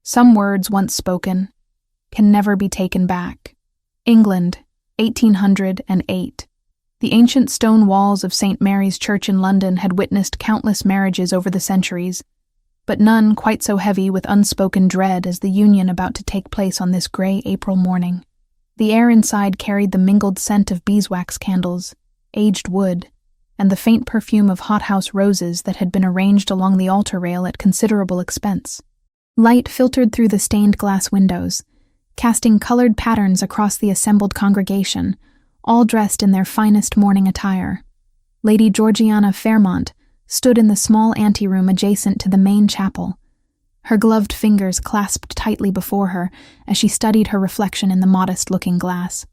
Some words once spoken can never be taken back. England, 1808. The ancient stone walls of St. Mary's Church in London had witnessed countless marriages over the centuries, but none quite so heavy with unspoken dread as the union about to take place on this gray April morning. The air inside carried the mingled scent of beeswax candles, aged wood, and the faint perfume of hothouse roses that had been arranged along the altar rail at considerable expense. Light filtered through the stained glass windows, casting colored patterns across the assembled congregation, all dressed in their finest morning attire. Lady Georgiana Fairmont stood in the small anteroom adjacent to the main chapel, her gloved fingers clasped tightly before her as she studied her reflection in the modest-looking glass.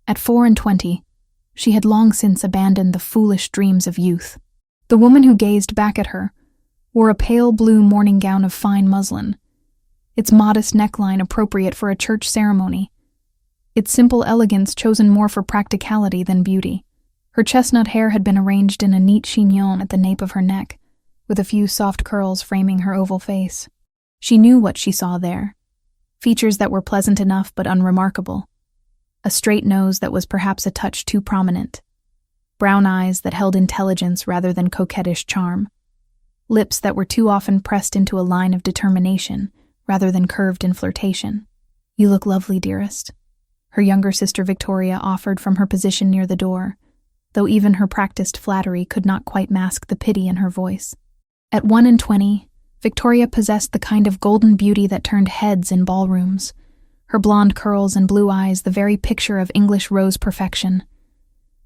At 24, she had long since abandoned the foolish dreams of youth. The woman who gazed back at her wore a pale blue morning gown of fine muslin, its modest neckline appropriate for a church ceremony, its simple elegance chosen more for practicality than beauty. Her chestnut hair had been arranged in a neat chignon at the nape of her neck, with a few soft curls framing her oval face. She knew what she saw there, features that were pleasant enough but unremarkable, a straight nose that was perhaps a touch too prominent, brown eyes that held intelligence rather than coquettish charm, lips that were too often pressed into a line of determination rather than curved in flirtation. "You look lovely, dearest," her younger sister Victoria offered from her position near the door, though even her practiced flattery could not quite mask the pity in her voice. At 21, Victoria possessed the kind of golden beauty that turned heads in ballrooms, her blonde curls and blue eyes the very picture of English rose perfection.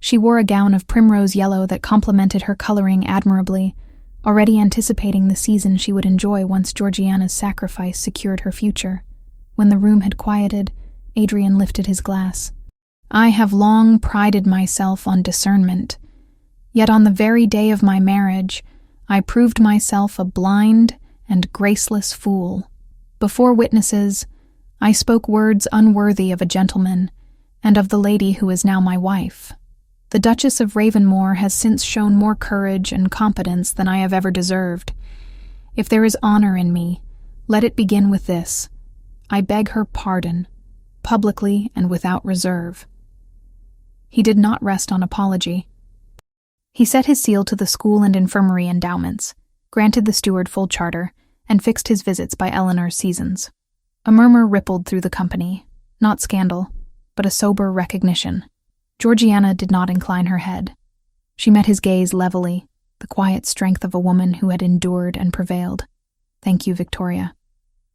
She wore a gown of primrose yellow that complemented her coloring admirably, already anticipating the season she would enjoy once Georgiana's sacrifice secured her future. When the room had quieted, Adrian lifted his glass. "I have long prided myself on discernment, yet on the very day of my marriage, I proved myself a blind and graceless fool. Before witnesses, I spoke words unworthy of a gentleman and of the lady who is now my wife. The Duchess of Ravenmore has since shown more courage and competence than I have ever deserved. If there is honor in me, let it begin with this. I beg her pardon, publicly and without reserve." He did not rest on apology. He set his seal to the school and infirmary endowments, granted the steward full charter, and fixed his visits by Eleanor's seasons. A murmur rippled through the company, not scandal, but a sober recognition. Georgiana did not incline her head. She met his gaze levelly, the quiet strength of a woman who had endured and prevailed. "Thank you, Victoria,"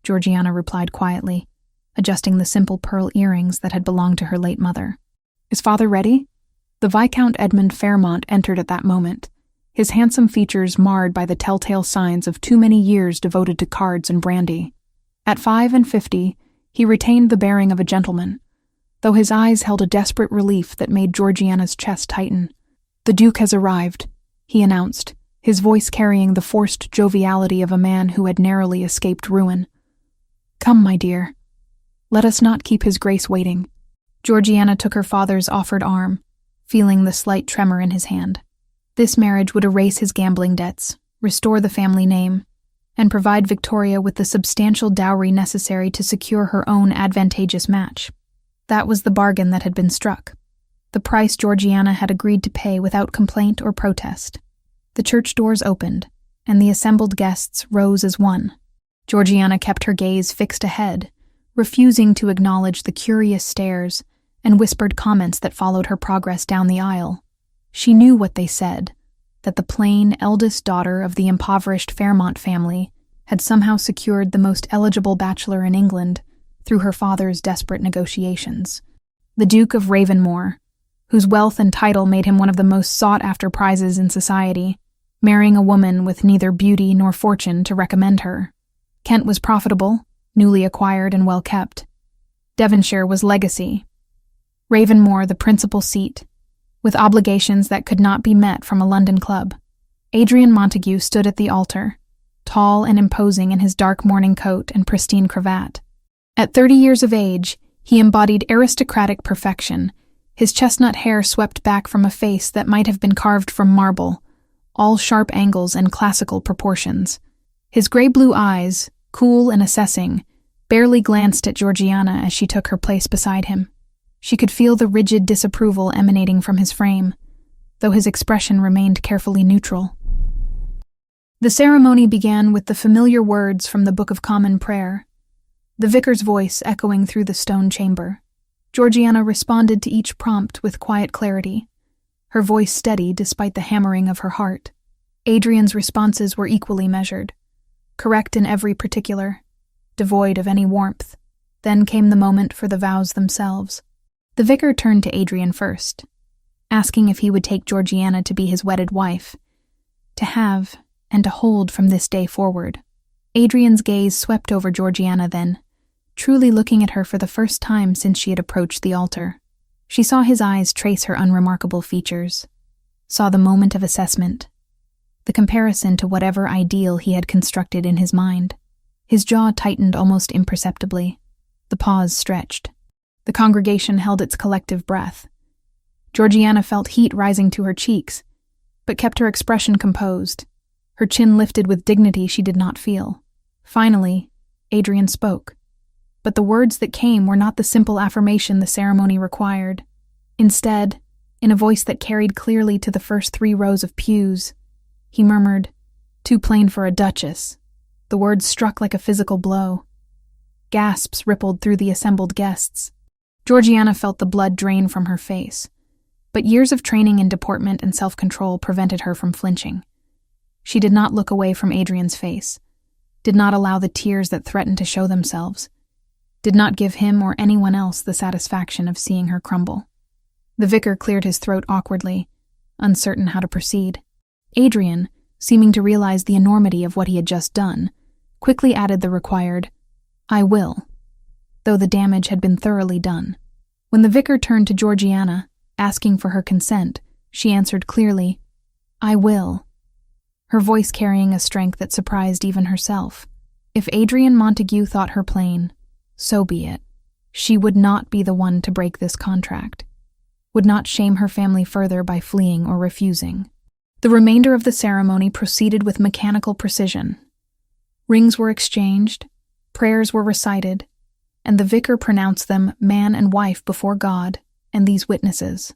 Georgiana replied quietly, adjusting the simple pearl earrings that had belonged to her late mother. "Is father ready?" The Viscount Edmund Fairmont entered at that moment, his handsome features marred by the telltale signs of too many years devoted to cards and brandy. At 55, he retained the bearing of a gentleman, though his eyes held a desperate relief that made Georgiana's chest tighten. "The Duke has arrived," he announced, his voice carrying the forced joviality of a man who had narrowly escaped ruin. "Come, my dear. Let us not keep his grace waiting." Georgiana took her father's offered arm, feeling the slight tremor in his hand. This marriage would erase his gambling debts, restore the family name, and provide Victoria with the substantial dowry necessary to secure her own advantageous match. That was the bargain that had been struck, the price Georgiana had agreed to pay without complaint or protest. The church doors opened, and the assembled guests rose as one. Georgiana kept her gaze fixed ahead, refusing to acknowledge the curious stares and whispered comments that followed her progress down the aisle. She knew what they said, that the plain eldest daughter of the impoverished Fairmont family had somehow secured the most eligible bachelor in England through her father's desperate negotiations. The Duke of Ravenmore, whose wealth and title made him one of the most sought-after prizes in society, marrying a woman with neither beauty nor fortune to recommend her. Kent was profitable, newly acquired and well-kept. Devonshire was legacy. Ravenmore the principal seat, with obligations that could not be met from a London club. Adrian Montague stood at the altar, tall and imposing in his dark morning coat and pristine cravat. At 30 years of age, he embodied aristocratic perfection, his chestnut hair swept back from a face that might have been carved from marble, all sharp angles and classical proportions. His gray-blue eyes, cool and assessing, barely glanced at Georgiana as she took her place beside him. She could feel the rigid disapproval emanating from his frame, though his expression remained carefully neutral. The ceremony began with the familiar words from the Book of Common Prayer, the vicar's voice echoing through the stone chamber. Georgiana responded to each prompt with quiet clarity, her voice steady despite the hammering of her heart. Adrian's responses were equally measured, correct in every particular, devoid of any warmth. Then came the moment for the vows themselves. The vicar turned to Adrian first, asking if he would take Georgiana to be his wedded wife, to have and to hold from this day forward. Adrian's gaze swept over Georgiana then, truly looking at her for the first time since she had approached the altar. She saw his eyes trace her unremarkable features, saw the moment of assessment, the comparison to whatever ideal he had constructed in his mind. His jaw tightened almost imperceptibly. The pause stretched. The congregation held its collective breath. Georgiana felt heat rising to her cheeks, but kept her expression composed, her chin lifted with dignity she did not feel. Finally, Adrian spoke. But the words that came were not the simple affirmation the ceremony required. Instead, in a voice that carried clearly to the first 3 rows of pews, he murmured, "Too plain for a duchess." The words struck like a physical blow. Gasps rippled through the assembled guests. Georgiana felt the blood drain from her face, but years of training in deportment and self-control prevented her from flinching. She did not look away from Adrian's face, did not allow the tears that threatened to show themselves, did not give him or anyone else the satisfaction of seeing her crumble. The vicar cleared his throat awkwardly, uncertain how to proceed. Adrian, seeming to realize the enormity of what he had just done, quickly added the required, "I will," though the damage had been thoroughly done. When the vicar turned to Georgiana, asking for her consent, she answered clearly, "I will," her voice carrying a strength that surprised even herself. If Adrian Montague thought her plain, so be it. She would not be the one to break this contract, would not shame her family further by fleeing or refusing. The remainder of the ceremony proceeded with mechanical precision. Rings were exchanged, prayers were recited, and the vicar pronounced them man and wife before God and these witnesses.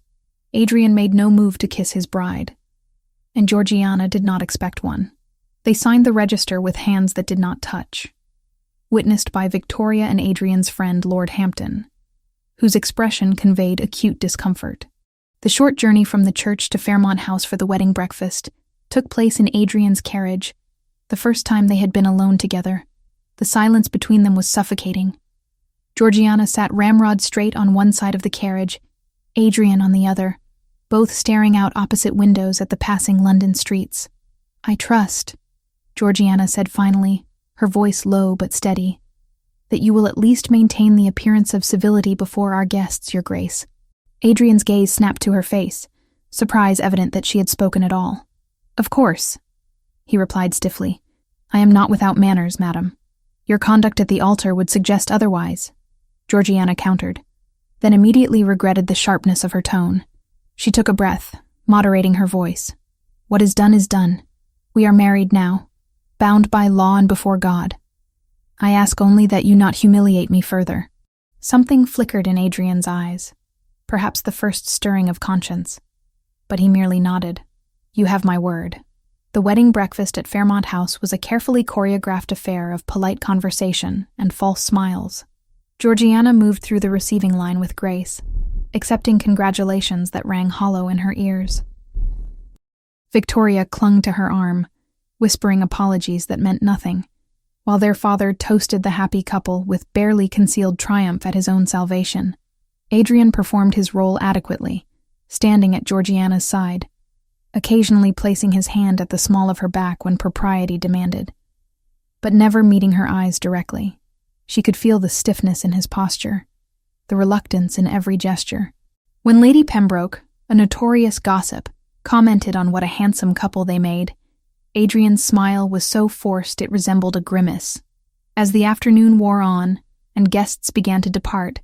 Adrian made no move to kiss his bride, and Georgiana did not expect one. They signed the register with hands that did not touch, witnessed by Victoria and Adrian's friend Lord Hampton, whose expression conveyed acute discomfort. The short journey from the church to Fairmont House for the wedding breakfast took place in Adrian's carriage, the first time they had been alone together. The silence between them was suffocating. Georgiana sat ramrod straight on one side of the carriage, Adrian on the other, both staring out opposite windows at the passing London streets. "I trust," Georgiana said finally, her voice low but steady, "that you will at least maintain the appearance of civility before our guests, Your Grace." Adrian's gaze snapped to her face, surprise evident that she had spoken at all. "Of course," he replied stiffly. "I am not without manners, madam. Your conduct at the altar would suggest otherwise," Georgiana countered, then immediately regretted the sharpness of her tone. She took a breath, moderating her voice. "What is done. We are married now, bound by law and before God. I ask only that you not humiliate me further." Something flickered in Adrian's eyes, perhaps the first stirring of conscience, but he merely nodded. "You have my word." The wedding breakfast at Fairmont House was a carefully choreographed affair of polite conversation and false smiles. Georgiana moved through the receiving line with grace, accepting congratulations that rang hollow in her ears. Victoria clung to her arm, whispering apologies that meant nothing, while their father toasted the happy couple with barely concealed triumph at his own salvation. Adrian performed his role adequately, standing at Georgiana's side, occasionally placing his hand at the small of her back when propriety demanded, but never meeting her eyes directly. She could feel the stiffness in his posture, the reluctance in every gesture. When Lady Pembroke, a notorious gossip, commented on what a handsome couple they made, Adrian's smile was so forced it resembled a grimace. As the afternoon wore on and guests began to depart,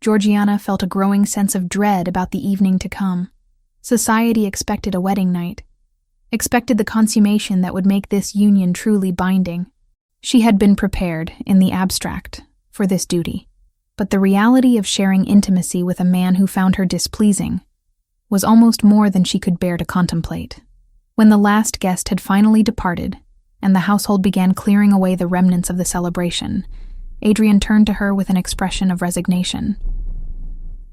Georgiana felt a growing sense of dread about the evening to come. Society expected a wedding night, expected the consummation that would make this union truly binding. She had been prepared, in the abstract, for this duty. But the reality of sharing intimacy with a man who found her displeasing was almost more than she could bear to contemplate. When the last guest had finally departed, and the household began clearing away the remnants of the celebration, Adrian turned to her with an expression of resignation.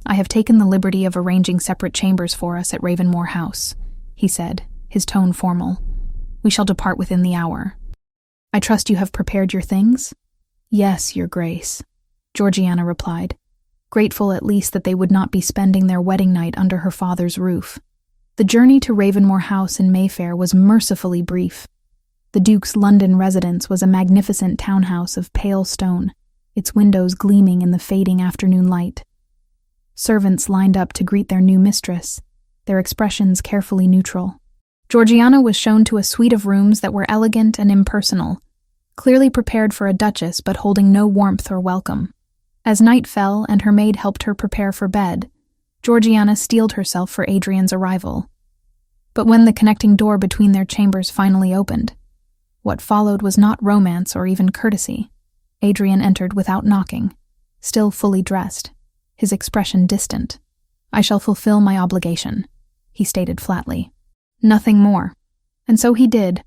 "I have taken the liberty of arranging separate chambers for us at Ravenmore House," he said, his tone formal. "We shall depart within the hour. I trust you have prepared your things?" "Yes, Your Grace," Georgiana replied, grateful at least that they would not be spending their wedding night under her father's roof. The journey to Ravenmore House in Mayfair was mercifully brief. The Duke's London residence was a magnificent townhouse of pale stone, its windows gleaming in the fading afternoon light. Servants lined up to greet their new mistress, their expressions carefully neutral. Georgiana was shown to a suite of rooms that were elegant and impersonal, clearly prepared for a duchess but holding no warmth or welcome. As night fell and her maid helped her prepare for bed, Georgiana steeled herself for Adrian's arrival. But when the connecting door between their chambers finally opened, what followed was not romance or even courtesy. Adrian entered without knocking, still fully dressed, his expression distant. "I shall fulfill my obligation," he stated flatly. Nothing more. And so he did,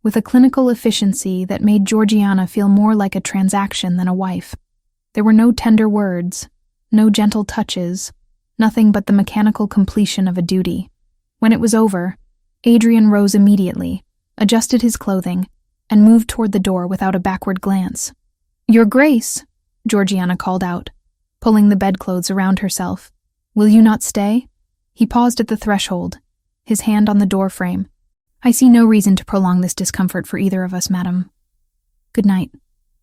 with a clinical efficiency that made Georgiana feel more like a transaction than a wife. There were no tender words, no gentle touches, nothing but the mechanical completion of a duty. When it was over, Adrian rose immediately, adjusted his clothing, and moved toward the door without a backward glance. "Your Grace," Georgiana called out, pulling the bedclothes around herself. "Will you not stay?" He paused at the threshold, his hand on the door frame. "I see no reason to prolong this discomfort for either of us, madam. Good night."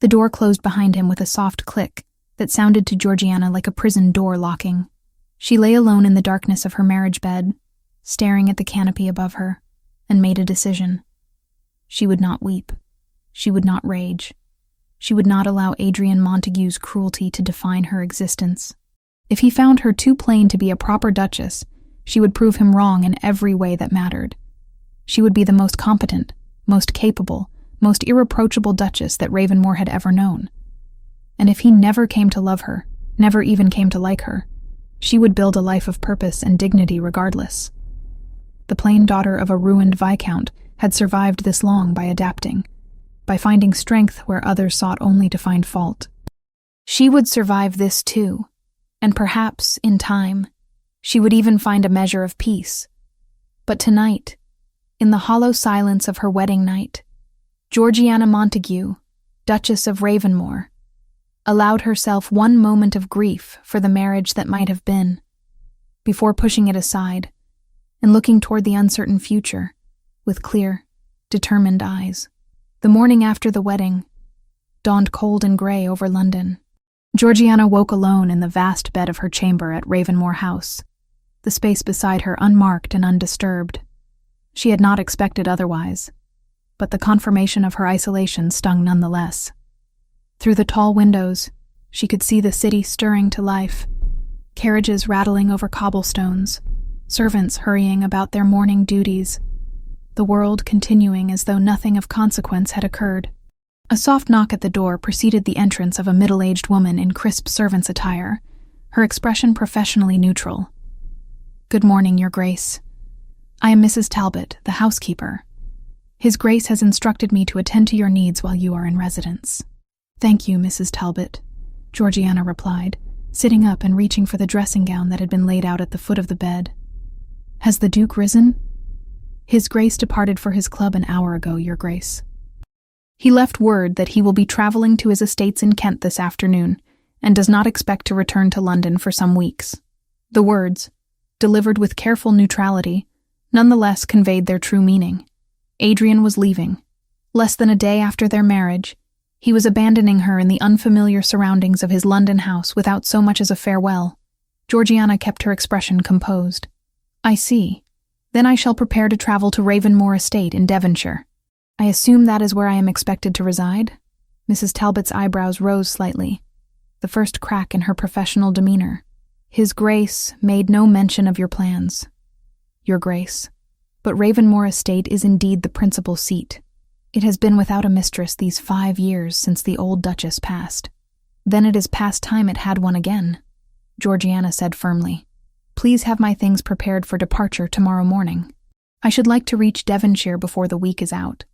The door closed behind him with a soft click that sounded to Georgiana like a prison door locking. She lay alone in the darkness of her marriage bed, staring at the canopy above her, and made a decision. She would not weep. She would not rage. She would not allow Adrian Montague's cruelty to define her existence. If he found her too plain to be a proper duchess, she would prove him wrong in every way that mattered. She would be the most competent, most capable, most irreproachable duchess that Ravenmore had ever known. And if he never came to love her, never even came to like her, she would build a life of purpose and dignity regardless. The plain daughter of a ruined viscount had survived this long by adapting, by finding strength where others sought only to find fault. She would survive this too, and perhaps, in time, she would even find a measure of peace. But tonight, in the hollow silence of her wedding night, Georgiana Montague, Duchess of Ravenmore, allowed herself one moment of grief for the marriage that might have been, before pushing it aside and looking toward the uncertain future with clear, determined eyes. The morning after the wedding dawned cold and gray over London. Georgiana woke alone in the vast bed of her chamber at Ravenmore House, the space beside her unmarked and undisturbed. She had not expected otherwise, but the confirmation of her isolation stung nonetheless. Through the tall windows, she could see the city stirring to life, carriages rattling over cobblestones, servants hurrying about their morning duties, the world continuing as though nothing of consequence had occurred. A soft knock at the door preceded the entrance of a middle-aged woman in crisp servant's attire, her expression professionally neutral. "Good morning, Your Grace. I am Mrs. Talbot, the housekeeper. His Grace has instructed me to attend to your needs while you are in residence." "Thank you, Mrs. Talbot," Georgiana replied, sitting up and reaching for the dressing gown that had been laid out at the foot of the bed. "Has the Duke risen?" "His Grace departed for his club an hour ago, Your Grace. He left word that he will be traveling to his estates in Kent this afternoon and does not expect to return to London for some weeks." The words, delivered with careful neutrality, nonetheless conveyed their true meaning. Adrian was leaving. Less than a day after their marriage, he was abandoning her in the unfamiliar surroundings of his London house without so much as a farewell. Georgiana kept her expression composed. "I see. Then I shall prepare to travel to Ravenmore Estate in Devonshire. I assume that is where I am expected to reside?" Mrs. Talbot's eyebrows rose slightly, the first crack in her professional demeanor. "His Grace made no mention of your plans, Your Grace, but Ravenmore Estate is indeed the principal seat. It has been without a mistress these 5 years since the old Duchess passed. Then it is past time it had one again, Georgiana said firmly. Please have my things prepared for departure tomorrow morning. I should like to reach Devonshire before the week is out.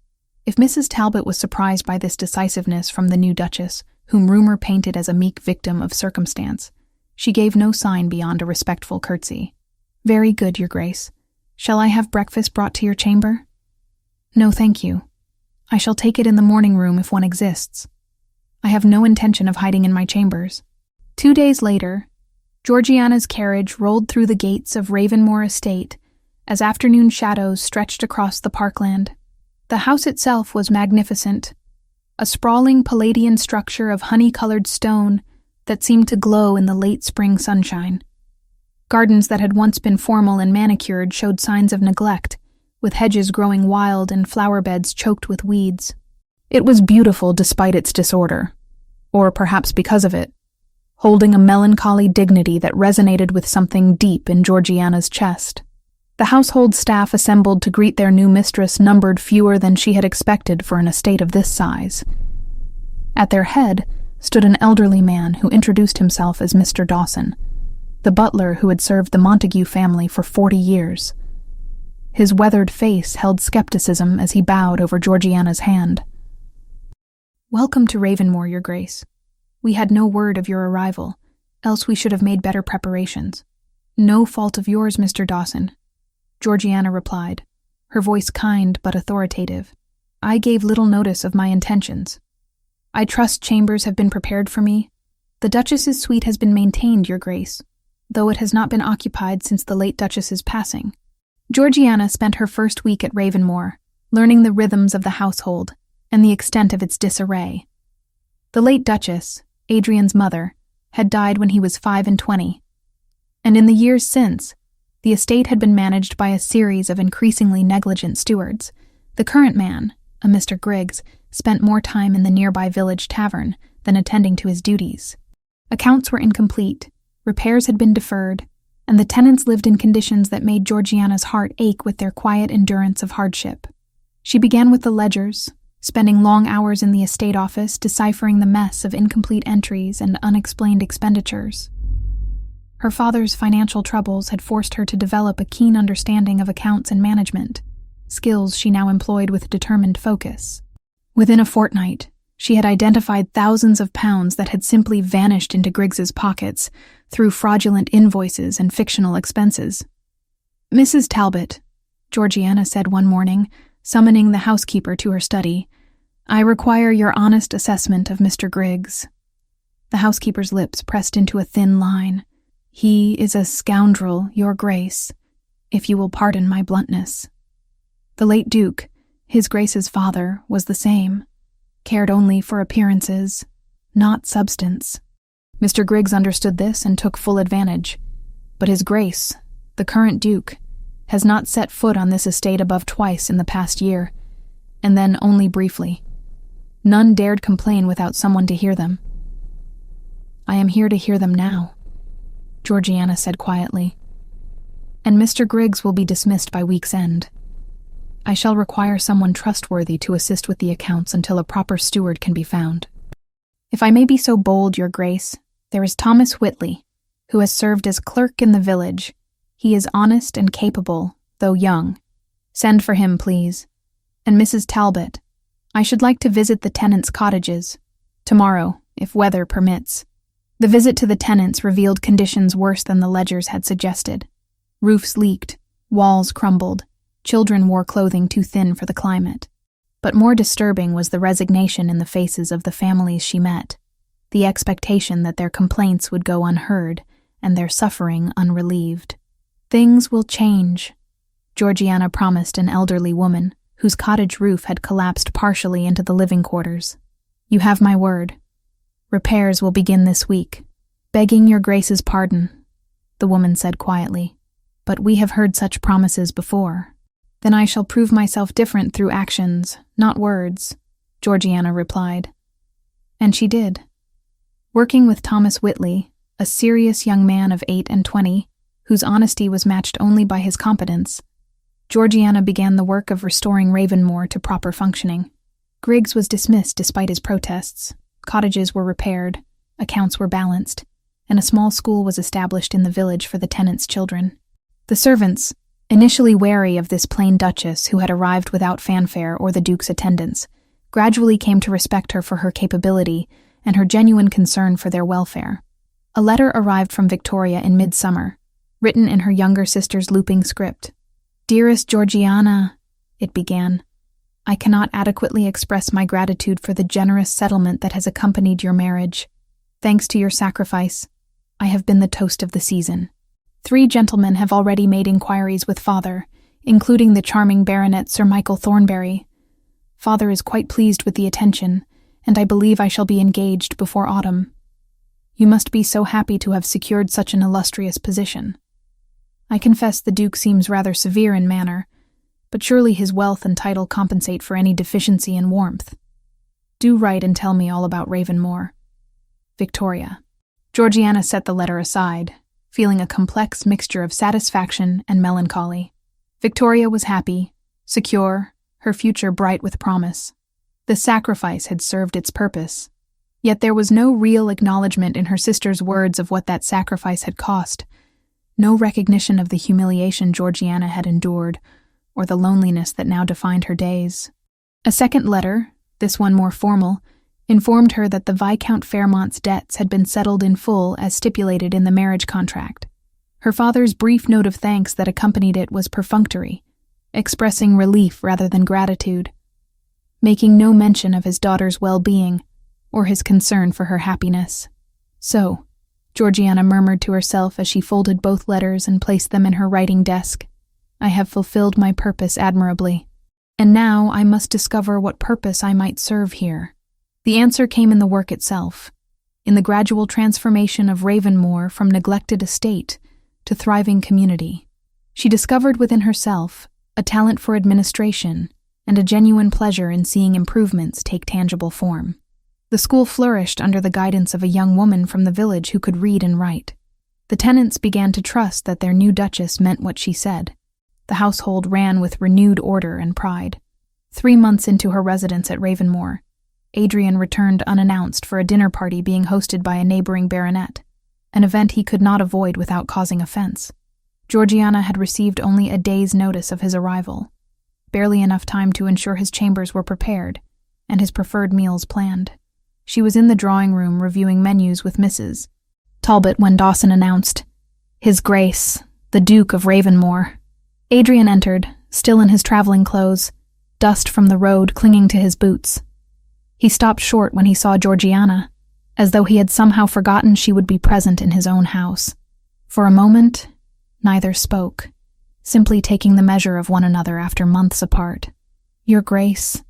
If Mrs. Talbot was surprised by this decisiveness from the new Duchess, whom rumor painted as a meek victim of circumstance, she gave no sign beyond a respectful curtsy. Very good, Your Grace. Shall I have breakfast brought to your chamber? No, thank you. I shall take it in the morning room if one exists. I have no intention of hiding in my chambers. 2 days later, Georgiana's carriage rolled through the gates of Ravenmore Estate as afternoon shadows stretched across the parkland. The house itself was magnificent, a sprawling Palladian structure of honey-colored stone that seemed to glow in the late spring sunshine. Gardens that had once been formal and manicured showed signs of neglect, with hedges growing wild and flower beds choked with weeds. It was beautiful despite its disorder, or perhaps because of it, holding a melancholy dignity that resonated with something deep in Georgiana's chest. The household staff assembled to greet their new mistress numbered fewer than she had expected for an estate of this size. At their head stood an elderly man who introduced himself as Mr. Dawson, the butler who had served the Montague family for 40 years. His weathered face held skepticism as he bowed over Georgiana's hand. Welcome to Ravenmore, Your Grace. We had no word of your arrival, else we should have made better preparations. No fault of yours, Mr. Dawson, Georgiana replied, her voice kind but authoritative. I gave little notice of my intentions. I trust chambers have been prepared for me. The Duchess's suite has been maintained, Your Grace, though it has not been occupied since the late Duchess's passing. Georgiana spent her first week at Ravenmore, learning the rhythms of the household and the extent of its disarray. The late Duchess, Adrian's mother, had died when he was 25, and in the years since, the estate had been managed by a series of increasingly negligent stewards. The current man, a Mr. Griggs, spent more time in the nearby village tavern than attending to his duties. Accounts were incomplete, repairs had been deferred, and the tenants lived in conditions that made Georgiana's heart ache with their quiet endurance of hardship. She began with the ledgers, spending long hours in the estate office deciphering the mess of incomplete entries and unexplained expenditures. Her father's financial troubles had forced her to develop a keen understanding of accounts and management, skills she now employed with determined focus. Within a fortnight, she had identified thousands of pounds that had simply vanished into Griggs's pockets through fraudulent invoices and fictional expenses. Mrs. Talbot, Georgiana said one morning, summoning the housekeeper to her study, I require your honest assessment of Mr. Griggs. The housekeeper's lips pressed into a thin line. He is a scoundrel, Your Grace, if you will pardon my bluntness. The late Duke, his Grace's father, was the same, cared only for appearances, not substance. Mr. Griggs understood this and took full advantage, but his Grace, the current Duke, has not set foot on this estate above twice in the past year, and then only briefly. None dared complain without someone to hear them. I am here to hear them now, Georgiana said quietly, and Mr. Griggs will be dismissed by week's end. I shall require someone trustworthy to assist with the accounts until a proper steward can be found. If I may be so bold, Your Grace, there is Thomas Whitley, who has served as clerk in the village. He is honest and capable, though young. Send for him, please. And Mrs. Talbot, I should like to visit the tenants' cottages, tomorrow, if weather permits. The visit to the tenants revealed conditions worse than the ledgers had suggested. Roofs leaked, walls crumbled, children wore clothing too thin for the climate. But more disturbing was the resignation in the faces of the families she met, the expectation that their complaints would go unheard and their suffering unrelieved. Things will change, Georgiana promised an elderly woman whose cottage roof had collapsed partially into the living quarters. You have my word. Repairs will begin this week. Begging Your Grace's pardon, the woman said quietly, but we have heard such promises before. Then I shall prove myself different through actions, not words, Georgiana replied. And she did. Working with Thomas Whitley, a serious young man of 28, whose honesty was matched only by his competence, Georgiana began the work of restoring Ravenmore to proper functioning. Griggs was dismissed despite his protests. Cottages were repaired. accounts were balanced, and a small school was established in the village for the tenants' children. The servants, initially wary of this plain duchess who had arrived without fanfare or the duke's attendance, gradually came to respect her for her capability and her genuine concern for their welfare. A letter arrived from Victoria in midsummer, written in her younger sister's looping script. "Dearest Georgiana," it began, "I cannot adequately express my gratitude for the generous settlement that has accompanied your marriage. Thanks to your sacrifice, I have been the toast of the season. 3 gentlemen have already made inquiries with father, including the charming Baronet Sir Michael Thornbury. Father is quite pleased with the attention, and I believe I shall be engaged before autumn. You must be so happy to have secured such an illustrious position. I confess the Duke seems rather severe in manner, but surely his wealth and title compensate for any deficiency in warmth. Do write and tell me all about Ravenmore. Victoria." Georgiana set the letter aside, feeling a complex mixture of satisfaction and melancholy. Victoria was happy, secure, her future bright with promise. The sacrifice had served its purpose, yet there was no real acknowledgement in her sister's words of what that sacrifice had cost, no recognition of the humiliation Georgiana had endured, or the loneliness that now defined her days. A second letter, this one more formal, informed her that the Viscount Fairmont's debts had been settled in full as stipulated in the marriage contract. Her father's brief note of thanks that accompanied it was perfunctory, expressing relief rather than gratitude, making no mention of his daughter's well-being or his concern for her happiness. "So," Georgiana murmured to herself as she folded both letters and placed them in her writing desk, "I have fulfilled my purpose admirably, and now I must discover what purpose I might serve here." The answer came in the work itself, in the gradual transformation of Ravenmore from neglected estate to thriving community. She discovered within herself a talent for administration and a genuine pleasure in seeing improvements take tangible form. The school flourished under the guidance of a young woman from the village who could read and write. The tenants began to trust that their new duchess meant what she said. The household ran with renewed order and pride. 3 months into her residence at Ravenmore, Adrian returned unannounced for a dinner party being hosted by a neighboring baronet, an event he could not avoid without causing offense. Georgiana had received only a day's notice of his arrival, barely enough time to ensure his chambers were prepared and his preferred meals planned. She was in the drawing room reviewing menus with Mrs. Talbot when Dawson announced, "His Grace, the Duke of Ravenmore." Adrian entered, still in his traveling clothes, dust from the road clinging to his boots. He stopped short when he saw Georgiana, as though he had somehow forgotten she would be present in his own house. For a moment, neither spoke, simply taking the measure of one another after months apart. "Your Grace,"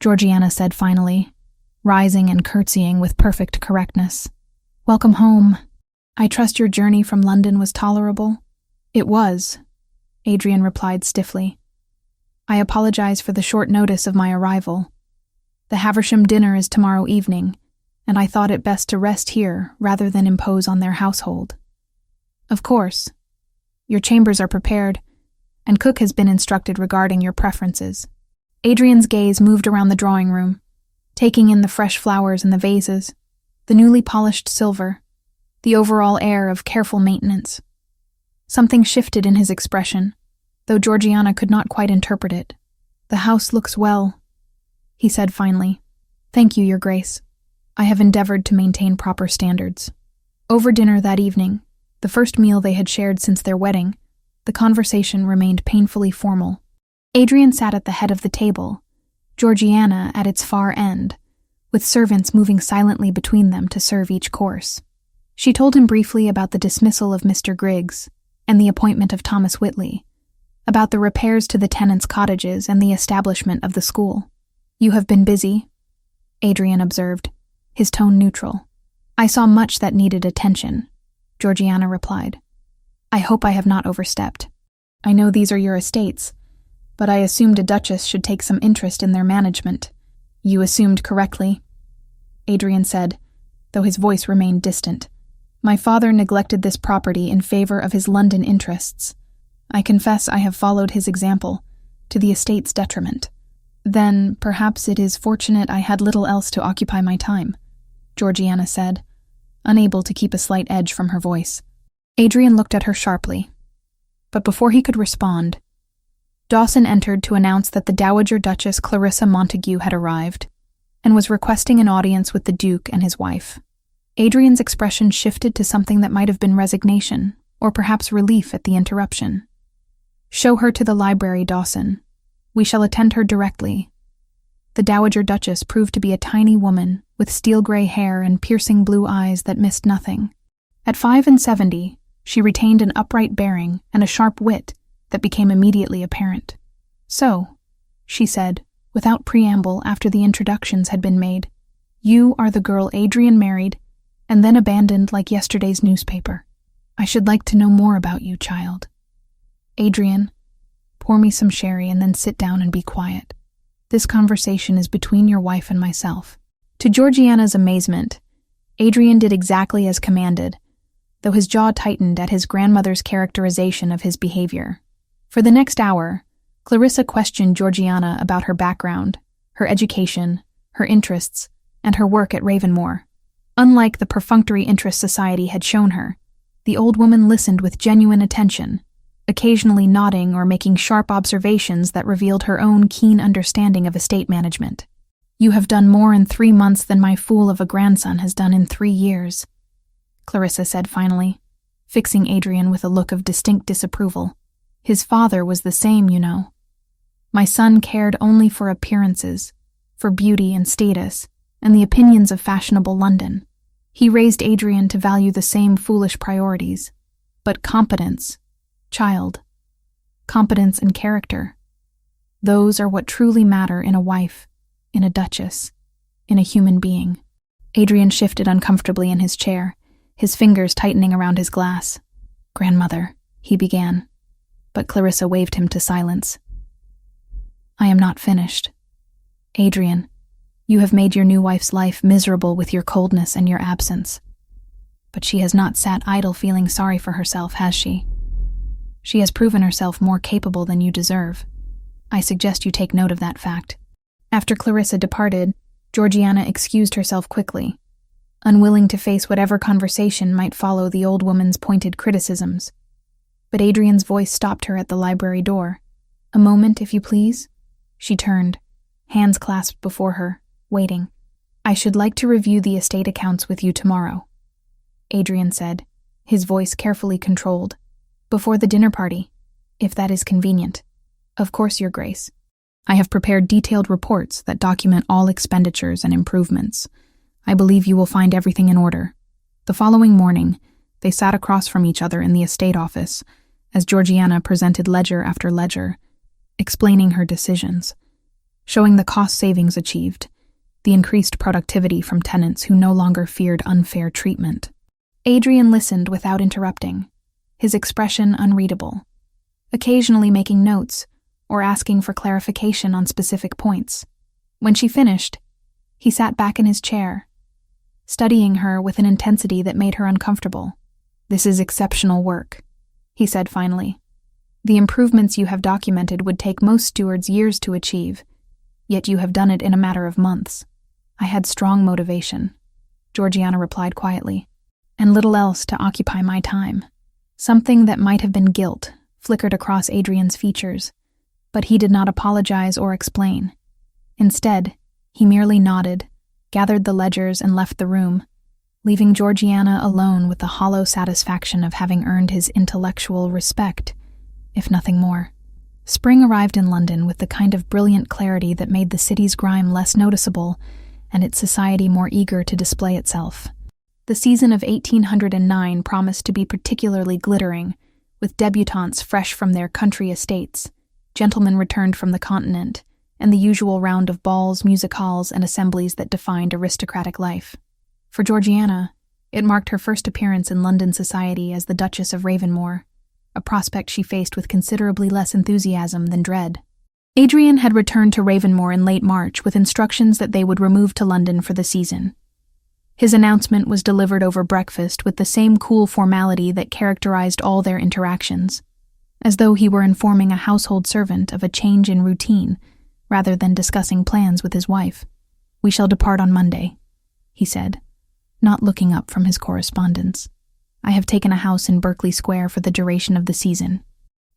Georgiana said finally, rising and curtsying with perfect correctness. "Welcome home. I trust your journey from London was tolerable?" "It was," Adrian replied stiffly. "I apologize for the short notice of my arrival. The Havisham dinner is tomorrow evening, and I thought it best to rest here rather than impose on their household." "Of course. Your chambers are prepared, and cook has been instructed regarding your preferences." Adrian's gaze moved around the drawing room, taking in the fresh flowers in the vases, the newly polished silver, the overall air of careful maintenance. Something shifted in his expression, though Georgiana could not quite interpret it. "The house looks well," he said finally. "Thank you, Your Grace. I have endeavored to maintain proper standards." Over dinner that evening, the first meal they had shared since their wedding, the conversation remained painfully formal. Adrian sat at the head of the table, Georgiana at its far end, with servants moving silently between them to serve each course. She told him briefly about the dismissal of Mr. Griggs and the appointment of Thomas Whitley, about the repairs to the tenants' cottages and the establishment of the school. "You have been busy," Adrian observed, his tone neutral. "I saw much that needed attention," Georgiana replied. "I hope I have not overstepped. I know these are your estates, but I assumed a duchess should take some interest in their management." "You assumed correctly," Adrian said, though his voice remained distant. "My father neglected this property in favor of his London interests. I confess I have followed his example, to the estate's detriment." "Then perhaps it is fortunate I had little else to occupy my time," Georgiana said. unable to keep a slight edge from her voice. Adrian looked at her sharply, but before he could respond, Dawson entered to announce that the Dowager Duchess Clarissa Montague had arrived and was requesting an audience with the Duke and his wife. Adrian's expression shifted to something that might have been resignation, or perhaps relief at the interruption. "Show her to the library, Dawson. We shall attend her directly." The Dowager Duchess proved to be a tiny woman with steel-gray hair and piercing blue eyes that missed nothing. At 75, she retained an upright bearing and a sharp wit that became immediately apparent. "So," she said, without preamble after the introductions had been made, "you are the girl Adrian married and then abandoned like yesterday's newspaper. I should like to know more about you, child. Adrian, pour me some sherry and then sit down and be quiet. This conversation is between your wife and myself." To Georgiana's amazement, Adrian did exactly as commanded, though his jaw tightened at his grandmother's characterization of his behavior. For the next hour, Clarissa questioned Georgiana about her background, her education, her interests, and her work at Ravenmore. Unlike the perfunctory interest society had shown her, the old woman listened with genuine attention, occasionally nodding or making sharp observations that revealed her own keen understanding of estate management. "You have done more in 3 months than my fool of a grandson has done in 3 years, Clarissa said finally, fixing Adrian with a look of distinct disapproval. "His father was the same, you know. My son cared only for appearances, for beauty and status, and the opinions of fashionable London. He raised Adrian to value the same foolish priorities. But competence, child, competence and character, those are what truly matter in a wife, in a duchess, in a human being." Adrian shifted uncomfortably in his chair, his fingers tightening around his glass. "Grandmother," he began, but Clarissa waved him to silence. "I am not finished. Adrian, you have made your new wife's life miserable with your coldness and your absence. But she has not sat idle feeling sorry for herself, has she? She has proven herself more capable than you deserve. I suggest you take note of that fact." After Clarissa departed, Georgiana excused herself quickly, unwilling to face whatever conversation might follow the old woman's pointed criticisms. But Adrian's voice stopped her at the library door. "A moment, if you please." She turned, hands clasped before her, waiting. "I should like to review the estate accounts with you tomorrow," Adrian said, his voice carefully controlled. "Before the dinner party, if that is convenient." "Of course, Your Grace. I have prepared detailed reports that document all expenditures and improvements. I believe you will find everything in order." The following morning, they sat across from each other in the estate office, as Georgiana presented ledger after ledger, explaining her decisions, showing the cost savings achieved, the increased productivity from tenants who no longer feared unfair treatment. Adrian listened without interrupting, his expression unreadable, occasionally making notes or asking for clarification on specific points. When she finished, he sat back in his chair, studying her with an intensity that made her uncomfortable. "This is exceptional work," he said finally. "The improvements you have documented would take most stewards years to achieve, yet you have done it in a matter of months." "I had strong motivation," Georgiana replied quietly, "and little else to occupy my time." Something that might have been guilt flickered across Adrian's features, but he did not apologize or explain. Instead, he merely nodded, gathered the ledgers and left the room, leaving Georgiana alone with the hollow satisfaction of having earned his intellectual respect, if nothing more. Spring arrived in London with the kind of brilliant clarity that made the city's grime less noticeable and its society more eager to display itself. The season of 1809 promised to be particularly glittering, with debutantes fresh from their country estates, gentlemen returned from the continent, and the usual round of balls, music halls, and assemblies that defined aristocratic life. For Georgiana, it marked her first appearance in London society as the Duchess of Ravenmore, a prospect she faced with considerably less enthusiasm than dread. Adrian had returned to Ravenmore in late March with instructions that they would remove to London for the season. His announcement was delivered over breakfast with the same cool formality that characterized all their interactions, as though he were informing a household servant of a change in routine, rather than discussing plans with his wife. "We shall depart on Monday," he said. not looking up from his correspondence. "I have taken a house in Berkeley Square for the duration of the season.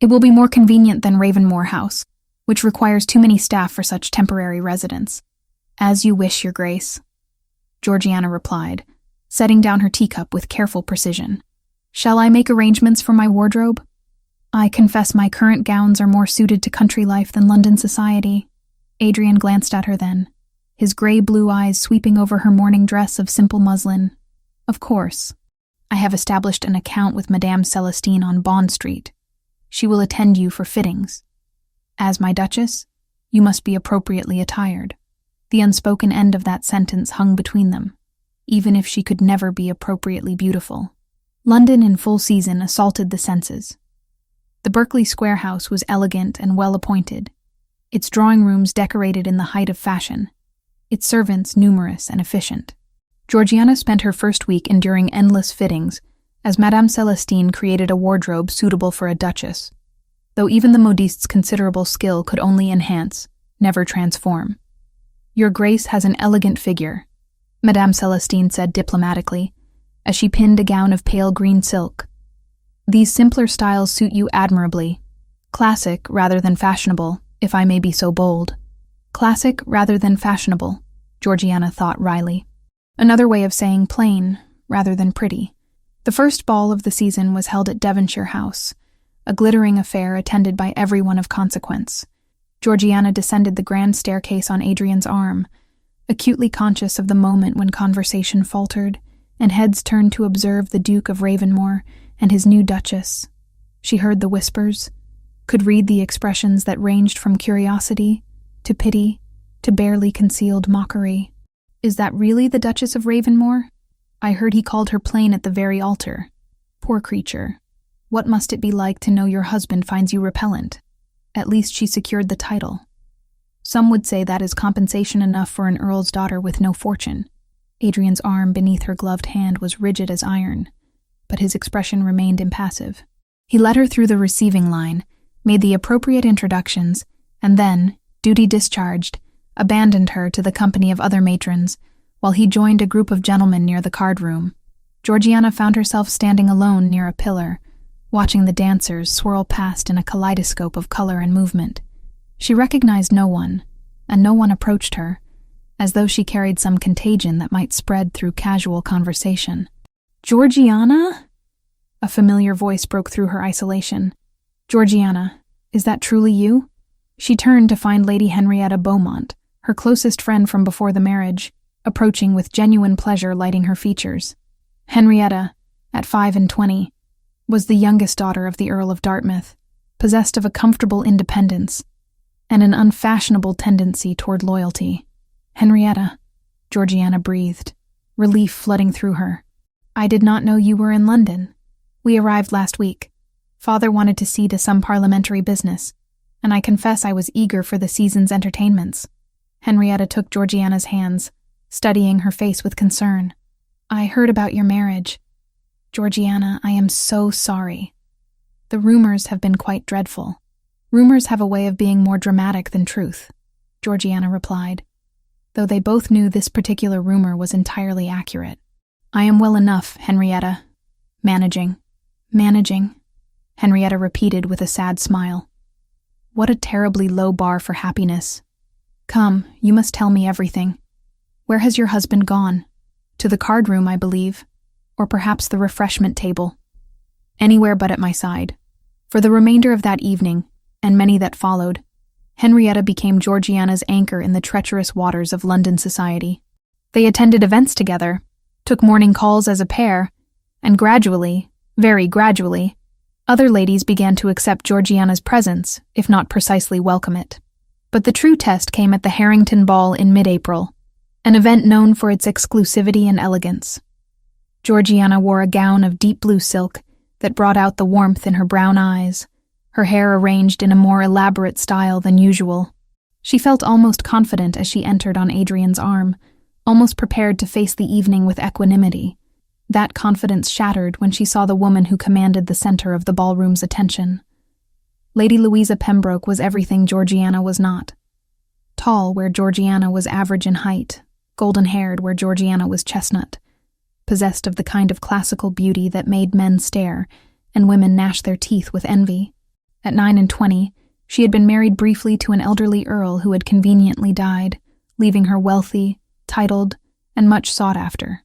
It will be more convenient than Ravenmore House, which requires too many staff for such temporary residence." "As you wish, Your Grace," Georgiana replied, setting down her teacup with careful precision. "Shall I make arrangements for my wardrobe? I confess my current gowns are more suited to country life than London society." Adrian glanced at her then, his gray-blue eyes sweeping over her morning dress of simple muslin. "Of course. I have established an account with Madame Celestine on Bond Street. She will attend you for fittings. As my Duchess, you must be appropriately attired." The unspoken end of that sentence hung between them, even if she could never be appropriately beautiful. London in full season assaulted the senses. The Berkeley Square house was elegant and well-appointed, its drawing rooms decorated in the height of fashion, its servants numerous and efficient. Georgiana spent her first week enduring endless fittings, as Madame Celestine created a wardrobe suitable for a duchess, though even the modiste's considerable skill could only enhance, never transform. "Your Grace has an elegant figure," Madame Celestine said diplomatically, as she pinned a gown of pale green silk. "These simpler styles suit you admirably. Classic rather than fashionable, if I may be so bold." Classic rather than fashionable, Georgiana thought wryly. Another way of saying plain rather than pretty. The first ball of the season was held at Devonshire House, a glittering affair attended by everyone of consequence. Georgiana descended the grand staircase on Adrian's arm, acutely conscious of the moment when conversation faltered, and heads turned to observe the Duke of Ravenmore and his new Duchess. She heard the whispers, could read the expressions that ranged from curiosity to pity to barely concealed mockery. "Is that really the Duchess of Ravenmore? I heard he called her plain at the very altar. Poor creature. What must it be like to know your husband finds you repellent? At least she secured the title. Some would say that is compensation enough for an earl's daughter with no fortune." Adrian's arm beneath her gloved hand was rigid as iron, but his expression remained impassive. He led her through the receiving line, made the appropriate introductions, and then, duty discharged, abandoned her to the company of other matrons, while he joined a group of gentlemen near the card-room. Georgiana found herself standing alone near a pillar, watching the dancers swirl past in a kaleidoscope of color and movement. She recognized no one, and no one approached her, as though she carried some contagion that might spread through casual conversation. "Georgiana?" A familiar voice broke through her isolation. "Georgiana, is that truly you?" She turned to find Lady Henrietta Beaumont, her closest friend from before the marriage, approaching with genuine pleasure lighting her features. Henrietta, at 25, was the youngest daughter of the Earl of Dartmouth, possessed of a comfortable independence and an unfashionable tendency toward loyalty. "Henrietta," Georgiana breathed, relief flooding through her. "I did not know you were in London. We arrived last week. Father wanted to see to some parliamentary business, and I confess I was eager for the season's entertainments." Henrietta took Georgiana's hands, studying her face with concern. "I heard about your marriage. Georgiana, I am so sorry. The rumors have been quite dreadful." "Rumors have a way of being more dramatic than truth," Georgiana replied, though they both knew this particular rumor was entirely accurate. "I am well enough, Henrietta. Managing, Henrietta repeated with a sad smile. What a terribly low bar for happiness. "Come, you must tell me everything. Where has your husband gone? To the card room, I believe, or perhaps the refreshment table." "Anywhere but at my side." For the remainder of that evening, and many that followed, Henrietta became Georgiana's anchor in the treacherous waters of London society. They attended events together, took morning calls as a pair, and gradually, very gradually, other ladies began to accept Georgiana's presence, if not precisely welcome it. But the true test came at the Harrington Ball in mid-April, an event known for its exclusivity and elegance. Georgiana wore a gown of deep blue silk that brought out the warmth in her brown eyes, her hair arranged in a more elaborate style than usual. She felt almost confident as she entered on Adrian's arm, almost prepared to face the evening with equanimity. That confidence shattered when she saw the woman who commanded the center of the ballroom's attention. Lady Louisa Pembroke was everything Georgiana was not. Tall where Georgiana was average in height, golden-haired where Georgiana was chestnut. possessed of the kind of classical beauty that made men stare and women gnash their teeth with envy. At 29, she had been married briefly to an elderly earl who had conveniently died, leaving her wealthy, titled, and much sought after.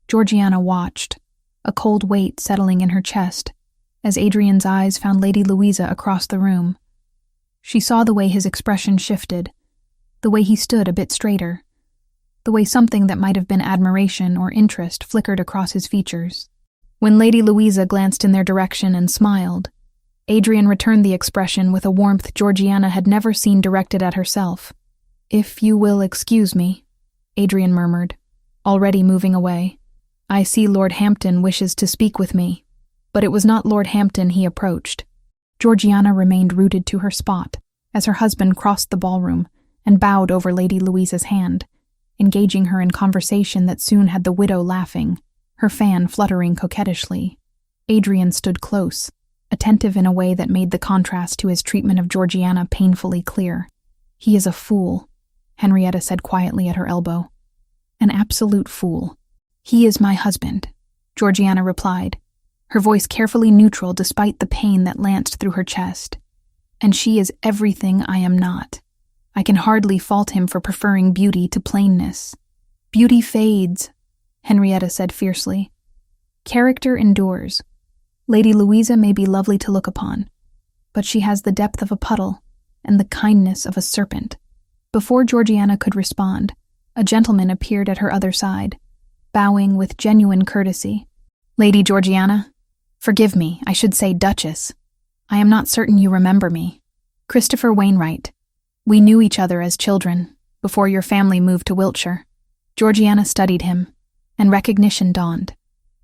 Georgiana watched, a cold weight settling in her chest, as Adrian's eyes found Lady Louisa across the room. She saw the way his expression shifted, the way he stood a bit straighter, the way something that might have been admiration or interest flickered across his features. When Lady Louisa glanced in their direction and smiled, Adrian returned the expression with a warmth Georgiana had never seen directed at herself. "If you will excuse me," Adrian murmured, already moving away. "I see Lord Hampton wishes to speak with me." But it was not Lord Hampton he approached. Georgiana remained rooted to her spot as her husband crossed the ballroom and bowed over Lady Louisa's hand, engaging her in conversation that soon had the widow laughing, her fan fluttering coquettishly. Adrian stood close, attentive in a way that made the contrast to his treatment of Georgiana painfully clear. "He is a fool," Henrietta said quietly at her elbow. "An absolute fool." "He is my husband," Georgiana replied, her voice carefully neutral despite the pain that lanced through her chest. "And she is everything I am not. I can hardly fault him for preferring beauty to plainness." "Beauty fades," Henrietta said fiercely. "Character endures. Lady Louisa may be lovely to look upon, but she has the depth of a puddle and the kindness of a serpent." Before Georgiana could respond, a gentleman appeared at her other side, bowing with genuine courtesy. "Lady Georgiana? Forgive me, I should say Duchess. I am not certain you remember me. Christopher Wainwright. We knew each other as children, before your family moved to Wiltshire." Georgiana studied him, and recognition dawned.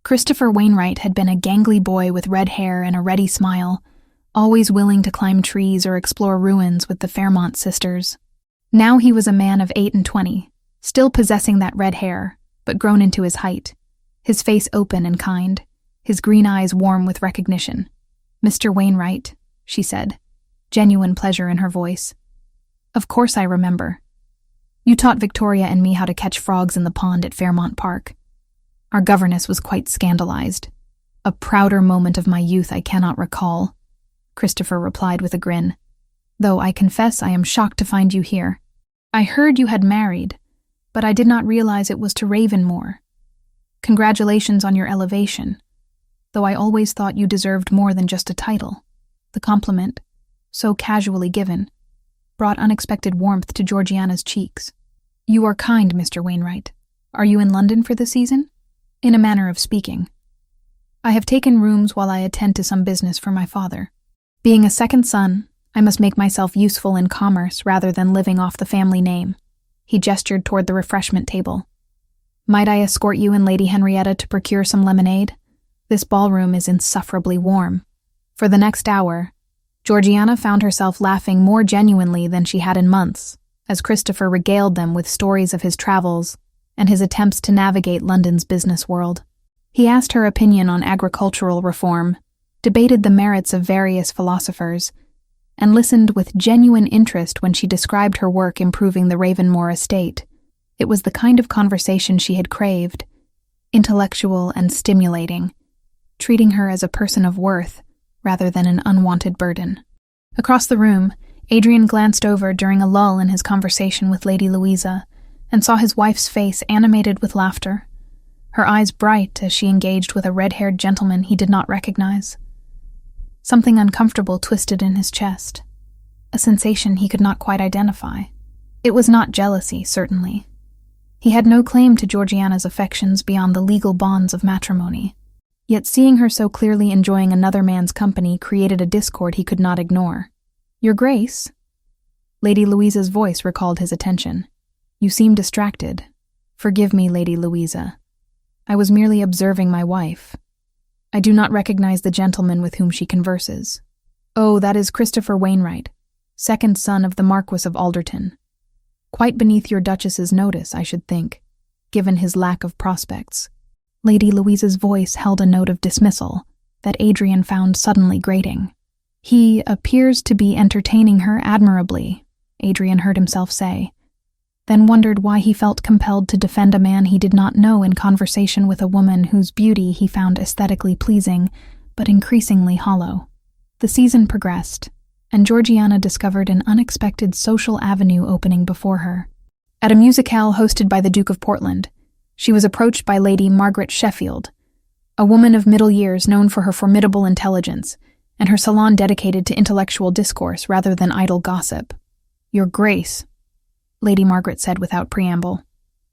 Christopher Wainwright had been a gangly boy with red hair and a ready smile, always willing to climb trees or explore ruins with the Fairmont sisters. Now he was a man of 28, still possessing that red hair, but grown into his height, his face open and kind, his green eyes warm with recognition. "Mr. Wainwright," she said, genuine pleasure in her voice. "Of course I remember. You taught Victoria and me how to catch frogs in the pond at Fairmont Park. Our governess was quite scandalized. A prouder moment of my youth I cannot recall," Christopher replied with a grin. "Though I confess I am shocked to find you here. I heard you had married, but I did not realize it was to Ravenmoor. Congratulations on your elevation, though I always thought you deserved more than just a title." The compliment, so casually given, brought unexpected warmth to Georgiana's cheeks. "You are kind, Mr. Wainwright. Are you in London for the season?" "In a manner of speaking. I have taken rooms while I attend to some business for my father. Being a second son, I must make myself useful in commerce rather than living off the family name." He gestured toward the refreshment table. "Might I escort you and Lady Henrietta to procure some lemonade? This ballroom is insufferably warm." For the next hour, Georgiana found herself laughing more genuinely than she had in months, as Christopher regaled them with stories of his travels and his attempts to navigate London's business world. He asked her opinion on agricultural reform, debated the merits of various philosophers, and listened with genuine interest when she described her work improving the Ravenmoor estate. It was the kind of conversation she had craved, intellectual and stimulating, treating her as a person of worth rather than an unwanted burden. Across the room, Adrian glanced over during a lull in his conversation with Lady Louisa and saw his wife's face animated with laughter, her eyes bright as she engaged with a red-haired gentleman he did not recognize. Something uncomfortable twisted in his chest, a sensation he could not quite identify. It was not jealousy, certainly. He had no claim to Georgiana's affections beyond the legal bonds of matrimony. Yet seeing her so clearly enjoying another man's company created a discord he could not ignore. "Your Grace?" Lady Louisa's voice recalled his attention. "You seem distracted. Forgive me, Lady Louisa. I was merely observing my wife. I do not recognize the gentleman with whom she converses." "Oh, that is Christopher Wainwright, second son of the Marquis of Alderton. Quite beneath your Duchess's notice, I should think, given his lack of prospects." Lady Louisa's voice held a note of dismissal that Adrian found suddenly grating. "He appears to be entertaining her admirably," Adrian heard himself say. then wondered why he felt compelled to defend a man he did not know in conversation with a woman whose beauty he found aesthetically pleasing, but increasingly hollow. The season progressed, and Georgiana discovered an unexpected social avenue opening before her. At a musicale hosted by the Duke of Portland, she was approached by Lady Margaret Sheffield, a woman of middle years known for her formidable intelligence, and her salon dedicated to intellectual discourse rather than idle gossip. "Your Grace," Lady Margaret said without preamble,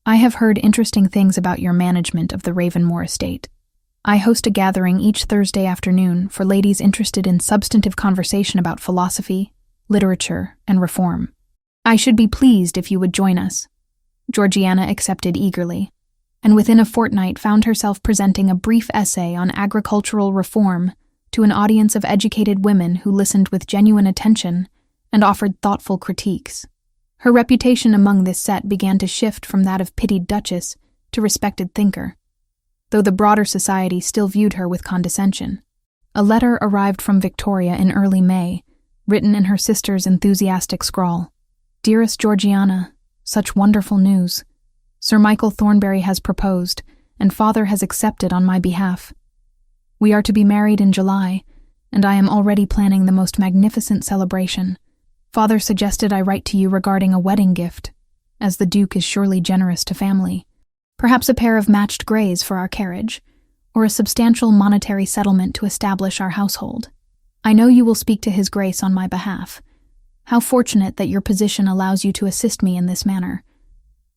"I have heard interesting things about your management of the Ravenmore estate. I host a gathering each Thursday afternoon for ladies interested in substantive conversation about philosophy, literature, and reform. I should be pleased if you would join us." Georgiana accepted eagerly, and within a fortnight found herself presenting a brief essay on agricultural reform to an audience of educated women who listened with genuine attention and offered thoughtful critiques. Her reputation among this set began to shift from that of pitied duchess to respected thinker, though the broader society still viewed her with condescension. A letter arrived from Victoria in early May, written in her sister's enthusiastic scrawl. "Dearest Georgiana, such wonderful news. Sir Michael Thornbury has proposed, and Father has accepted on my behalf. We are to be married in July, and I am already planning the most magnificent celebration. Father suggested I write to you regarding a wedding gift, as the Duke is surely generous to family. Perhaps a pair of matched greys for our carriage, or a substantial monetary settlement to establish our household. I know you will speak to His Grace on my behalf. How fortunate that your position allows you to assist me in this manner.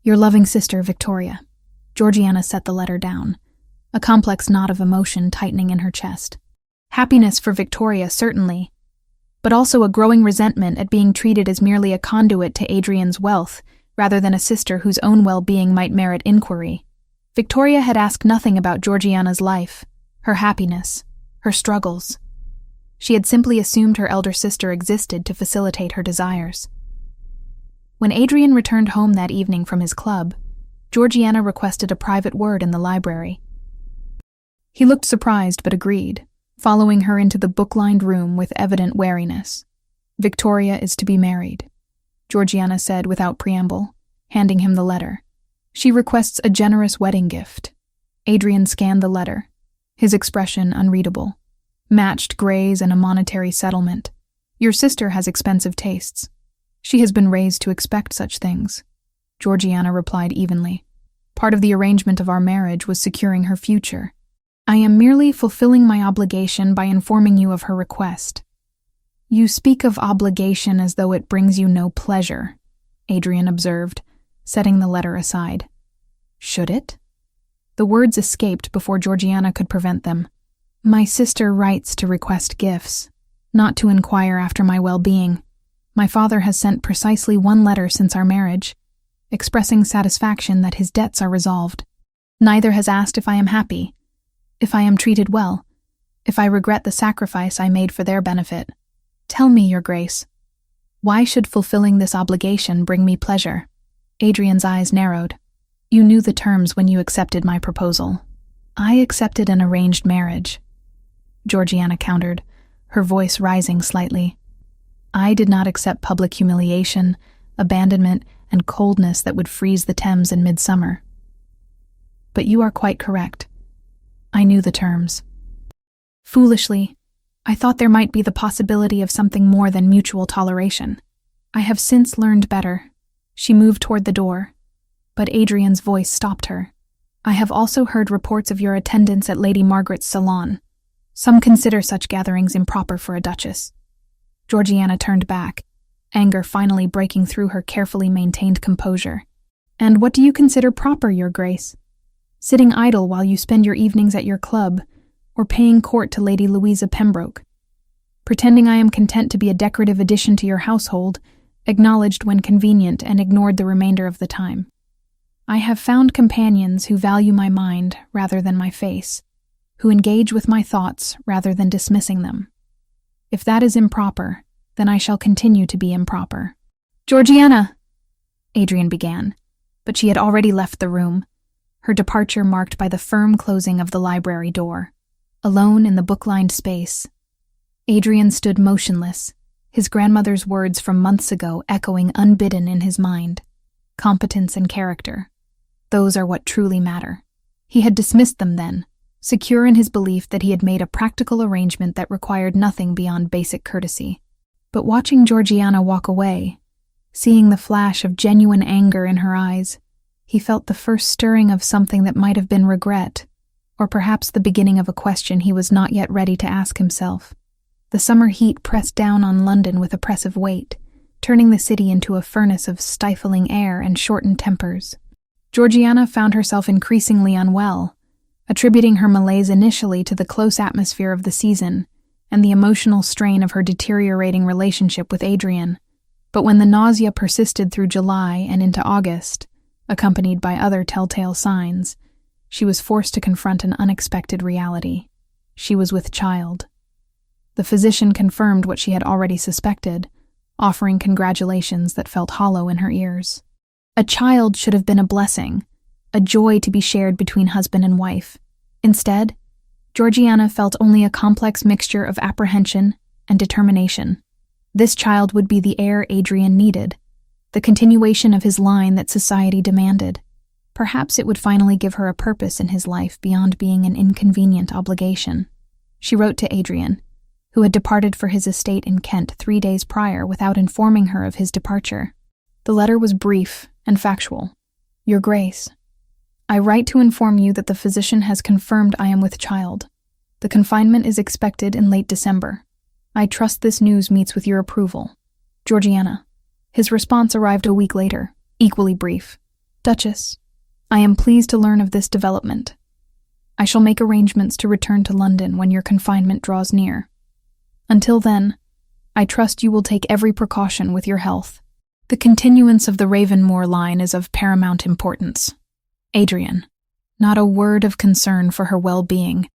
Your loving sister, Victoria." Georgiana set the letter down, a complex knot of emotion tightening in her chest. Happiness for Victoria, certainly, but also a growing resentment at being treated as merely a conduit to Adrian's wealth, rather than a sister whose own well-being might merit inquiry. Victoria had asked nothing about Georgiana's life, her happiness, her struggles. She had simply assumed her elder sister existed to facilitate her desires. When Adrian returned home that evening from his club, Georgiana requested a private word in the library. He looked surprised but agreed, following her into the book-lined room with evident wariness. "Victoria is to be married," Georgiana said without preamble, handing him the letter. "She requests a generous wedding gift." Adrian scanned the letter, his expression unreadable. "Matched greys and a monetary settlement. Your sister has expensive tastes. She has been raised to expect such things," Georgiana replied evenly. "Part of the arrangement of our marriage was securing her future. I am merely fulfilling my obligation by informing you of her request." "You speak of obligation as though it brings you no pleasure," Adrian observed, setting the letter aside. "Should it?" The words escaped before Georgiana could prevent them. "My sister writes to request gifts, not to inquire after my well-being. My father has sent precisely one letter since our marriage, expressing satisfaction that his debts are resolved. Neither has asked if I am happy, if I am treated well, if I regret the sacrifice I made for their benefit. Tell me, Your Grace, why should fulfilling this obligation bring me pleasure?" Adrian's eyes narrowed. "You knew the terms when you accepted my proposal." "I accepted an arranged marriage," Georgiana countered, her voice rising slightly. "I did not accept public humiliation, abandonment, and coldness that would freeze the Thames in midsummer. But you are quite correct. I knew the terms. Foolishly, I thought there might be the possibility of something more than mutual toleration. I have since learned better." She moved toward the door, but Adrian's voice stopped her. "I have also heard reports of your attendance at Lady Margaret's salon. Some consider such gatherings improper for a duchess." Georgiana turned back, anger finally breaking through her carefully maintained composure. "And what do you consider proper, Your Grace? Sitting idle while you spend your evenings at your club, or paying court to Lady Louisa Pembroke? Pretending I am content to be a decorative addition to your household, acknowledged when convenient and ignored the remainder of the time. I have found companions who value my mind rather than my face, who engage with my thoughts rather than dismissing them. If that is improper, then I shall continue to be improper." "Georgiana!" Adrian began, but she had already left the room, her departure marked by the firm closing of the library door. Alone in the book-lined space, Adrian stood motionless, his grandmother's words from months ago echoing unbidden in his mind. competence and character. Those are what truly matter. He had dismissed them then, secure in his belief that he had made a practical arrangement that required nothing beyond basic courtesy. But watching Georgiana walk away, seeing the flash of genuine anger in her eyes, he felt the first stirring of something that might have been regret, or perhaps the beginning of a question he was not yet ready to ask himself. The summer heat pressed down on London with oppressive weight, turning the city into a furnace of stifling air and shortened tempers. Georgiana found herself increasingly unwell, attributing her malaise initially to the close atmosphere of the season and the emotional strain of her deteriorating relationship with Adrian. But when the nausea persisted through July and into August, accompanied by other telltale signs, she was forced to confront an unexpected reality. She was with child. The physician confirmed what she had already suspected, offering congratulations that felt hollow in her ears. A child should have been a blessing, a joy to be shared between husband and wife. Instead, Georgiana felt only a complex mixture of apprehension and determination. This child would be the heir Adrian needed, the continuation of his line that society demanded. Perhaps it would finally give her a purpose in his life beyond being an inconvenient obligation. She wrote to Adrian, who had departed for his estate in Kent 3 days prior without informing her of his departure. The letter was brief and factual. Your Grace, I write to inform you that the physician has confirmed I am with child. The confinement is expected in late December. I trust this news meets with your approval. Georgiana. His response arrived a week later, equally brief. Duchess, I am pleased to learn of this development. I shall make arrangements to return to London when your confinement draws near. Until then, I trust you will take every precaution with your health. The continuance of the Ravenmoor line is of paramount importance. Adrian. Not a word of concern for her well-being.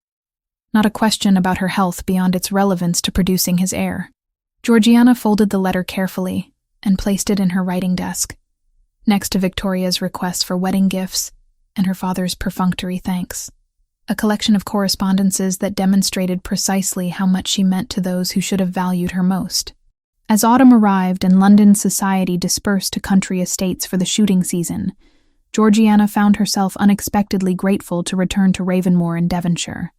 Not a question about her health beyond its relevance to producing his heir. Georgiana folded the letter carefully and placed it in her writing desk, next to Victoria's request for wedding gifts and her father's perfunctory thanks. A collection of correspondences that demonstrated precisely how much she meant to those who should have valued her most. As autumn arrived and London society dispersed to country estates for the shooting season, Georgiana found herself unexpectedly grateful to return to Ravenmoor in Devonshire.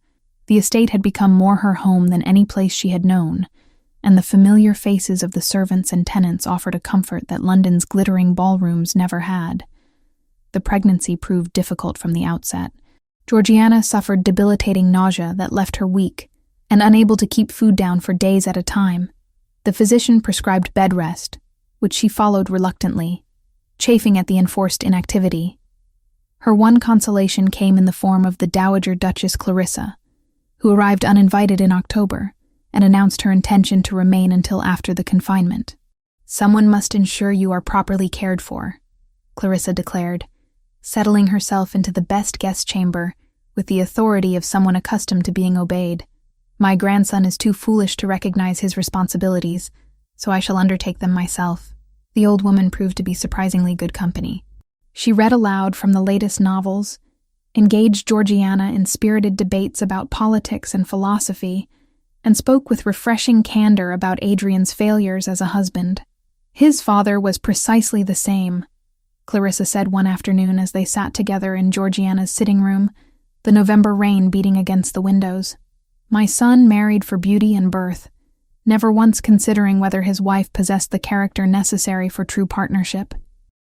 The estate had become more her home than any place she had known, and the familiar faces of the servants and tenants offered a comfort that London's glittering ballrooms never had. The pregnancy proved difficult from the outset. Georgiana suffered debilitating nausea that left her weak and unable to keep food down for days at a time. The physician prescribed bed rest, which she followed reluctantly, chafing at the enforced inactivity. Her one consolation came in the form of the Dowager Duchess Clarissa, who arrived uninvited in October and announced her intention to remain until after the confinement. Someone must ensure you are properly cared for, Clarissa declared, settling herself into the best guest chamber with the authority of someone accustomed to being obeyed. My grandson is too foolish to recognize his responsibilities, so I shall undertake them myself. The old woman proved to be surprisingly good company. She read aloud from the latest novels, engaged Georgiana in spirited debates about politics and philosophy, and spoke with refreshing candor about Adrian's failures as a husband. His father was precisely the same, Clarissa said one afternoon as they sat together in Georgiana's sitting room, the November rain beating against the windows. My son married for beauty and birth, never once considering whether his wife possessed the character necessary for true partnership.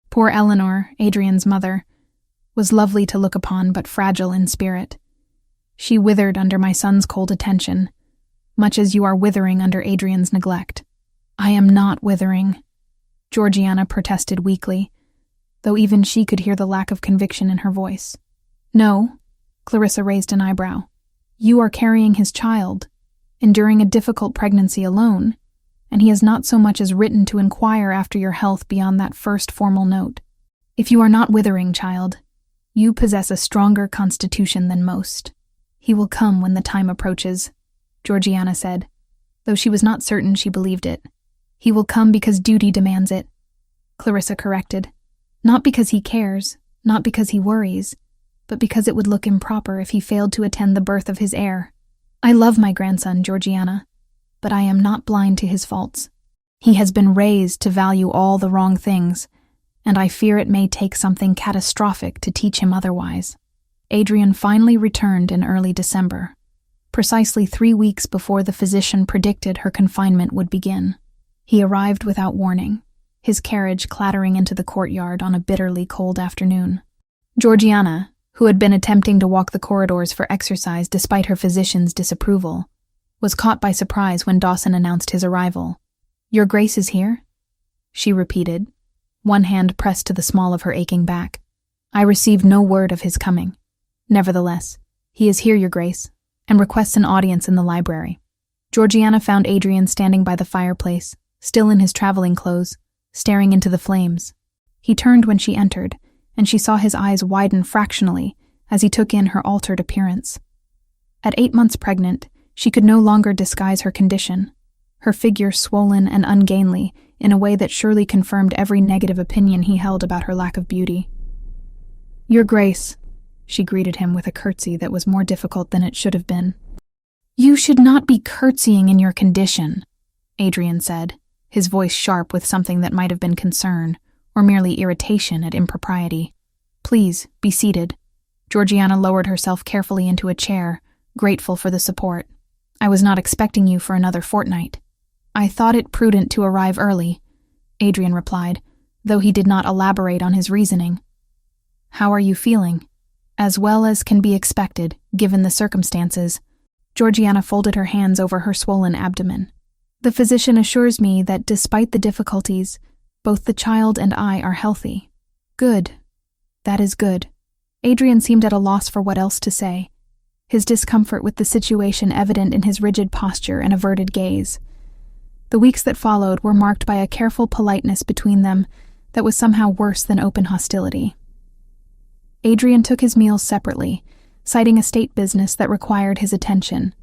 Poor Eleanor, Adrian's mother, was lovely to look upon but fragile in spirit. She withered under my son's cold attention, much as you are withering under Adrian's neglect. I am not withering, Georgiana protested weakly, though even she could hear the lack of conviction in her voice. No, Clarissa raised an eyebrow. You are carrying his child, enduring a difficult pregnancy alone, and he has not so much as written to inquire after your health beyond that first formal note. If you are not withering, child, you possess a stronger constitution than most. He will come when the time approaches, Georgiana said, though she was not certain she believed it. He will come because duty demands it, Clarissa corrected. Not because he cares, not because he worries, but because it would look improper if he failed to attend the birth of his heir. I love my grandson, Georgiana, but I am not blind to his faults. He has been raised to value all the wrong things, and I fear it may take something catastrophic to teach him otherwise. Adrian finally returned in early December, precisely 3 weeks before the physician predicted her confinement would begin. He arrived without warning, his carriage clattering into the courtyard on a bitterly cold afternoon. Georgiana, who had been attempting to walk the corridors for exercise despite her physician's disapproval, was caught by surprise when Dawson announced his arrival. "Your Grace is here?" she repeated, one hand pressed to the small of her aching back. "I received no word of his coming. Nevertheless, he is here, Your Grace, and requests an audience in the library." Georgiana found Adrian standing by the fireplace, still in his traveling clothes, staring into the flames. He turned when she entered, and she saw his eyes widen fractionally as he took in her altered appearance. At 8 months pregnant, she could no longer disguise her condition, her figure swollen and ungainly in a way that surely confirmed every negative opinion he held about her lack of beauty. "Your Grace," she greeted him with a curtsy that was more difficult than it should have been. "You should not be curtsying in your condition," Adrian said, his voice sharp with something that might have been concern, or merely irritation at impropriety. "Please, be seated." Georgiana lowered herself carefully into a chair, grateful for the support. "I was not expecting you for another fortnight." "I thought it prudent to arrive early," Adrian replied, though he did not elaborate on his reasoning. "How are you feeling?" "As well as can be expected, given the circumstances." Georgiana folded her hands over her swollen abdomen. "The physician assures me that despite the difficulties, both the child and I are healthy." "Good. That is good." Adrian seemed at a loss for what else to say, his discomfort with the situation evident in his rigid posture and averted gaze. The weeks that followed were marked by a careful politeness between them that was somehow worse than open hostility. Adrian took his meals separately, citing a state business that required his attention.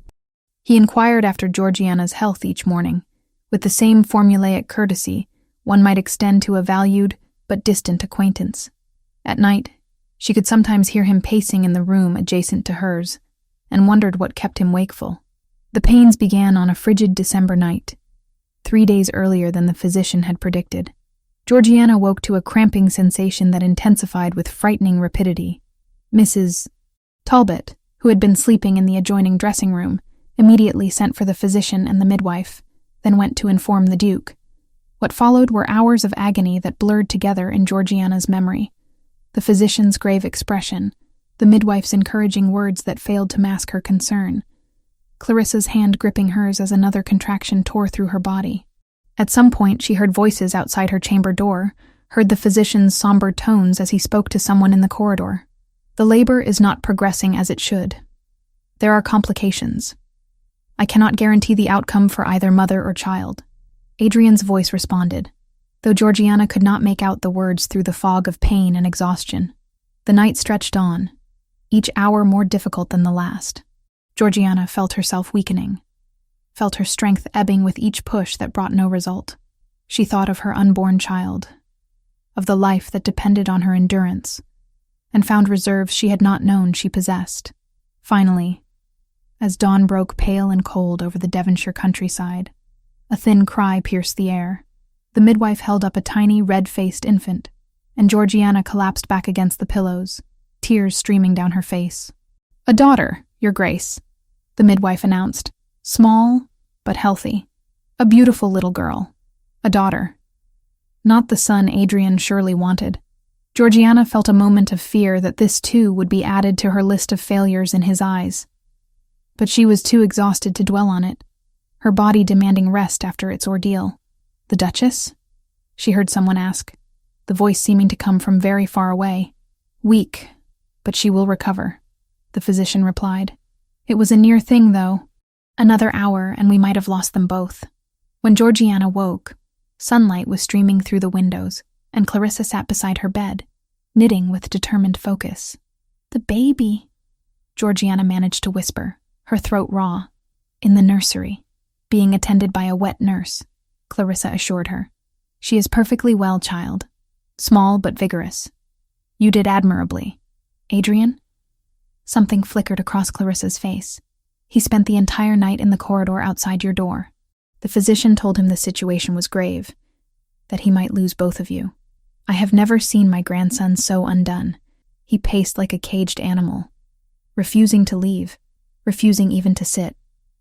He inquired after Georgiana's health each morning, with the same formulaic courtesy one might extend to a valued but distant acquaintance. At night, she could sometimes hear him pacing in the room adjacent to hers, and wondered what kept him wakeful. The pains began on a frigid December night, 3 days earlier than the physician had predicted. Georgiana woke to a cramping sensation that intensified with frightening rapidity. Mrs. Talbot, who had been sleeping in the adjoining dressing room, immediately sent for the physician and the midwife, then went to inform the Duke. What followed were hours of agony that blurred together in Georgiana's memory. The physician's grave expression, the midwife's encouraging words that failed to mask her concern, Clarissa's hand gripping hers as another contraction tore through her body. At some point, she heard voices outside her chamber door, heard the physician's somber tones as he spoke to someone in the corridor. "The labor is not progressing as it should. There are complications. I cannot guarantee the outcome for either mother or child." Adrian's voice responded, though Georgiana could not make out the words through the fog of pain and exhaustion. The night stretched on, each hour more difficult than the last. Georgiana felt herself weakening, felt her strength ebbing with each push that brought no result. She thought of her unborn child, of the life that depended on her endurance, and found reserves she had not known she possessed. Finally, as dawn broke pale and cold over the Devonshire countryside, a thin cry pierced the air. The midwife held up a tiny, red-faced infant, and Georgiana collapsed back against the pillows, tears streaming down her face. "A daughter, Your Grace," the midwife announced. "Small, but healthy. A beautiful little girl. A daughter." Not the son Adrian surely wanted. Georgiana felt a moment of fear that this too would be added to her list of failures in his eyes. But she was too exhausted to dwell on it, her body demanding rest after its ordeal. "The Duchess?" she heard someone ask, the voice seeming to come from very far away. "Weak, but she will recover," the physician replied. "It was a near thing, though. Another hour and we might have lost them both." When Georgiana woke, sunlight was streaming through the windows, and Clarissa sat beside her bed, knitting with determined focus. "The baby," Georgiana managed to whisper, her throat raw. "In the nursery, being attended by a wet nurse," Clarissa assured her. "She is perfectly well, child. Small but vigorous. You did admirably. Adrian?" Something flickered across Clarissa's face. "He spent the entire night in the corridor outside your door. The physician told him the situation was grave, that he might lose both of you." I have never seen my grandson so undone. He paced like a caged animal, refusing to leave, refusing even to sit.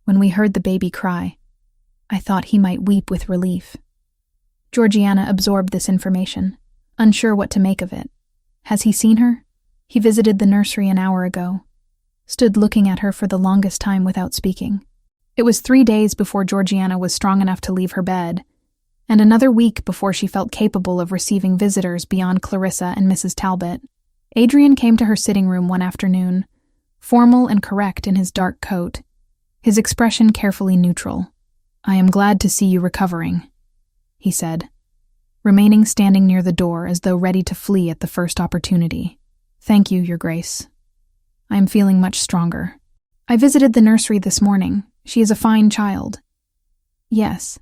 When we heard the baby cry, I thought he might weep with relief. Georgiana absorbed this information, unsure what to make of it. Has he seen her? He visited the nursery an hour ago, stood looking at her for the longest time without speaking. It was 3 days before Georgiana was strong enough to leave her bed, and another week before she felt capable of receiving visitors beyond Clarissa and Mrs. Talbot. Adrian came to her sitting room one afternoon, formal and correct in his dark coat, his expression carefully neutral. "I am glad to see you recovering," he said, remaining standing near the door as though ready to flee at the first opportunity. "Thank you, Your Grace. I am feeling much stronger. I visited the nursery this morning. She is a fine child." "Yes.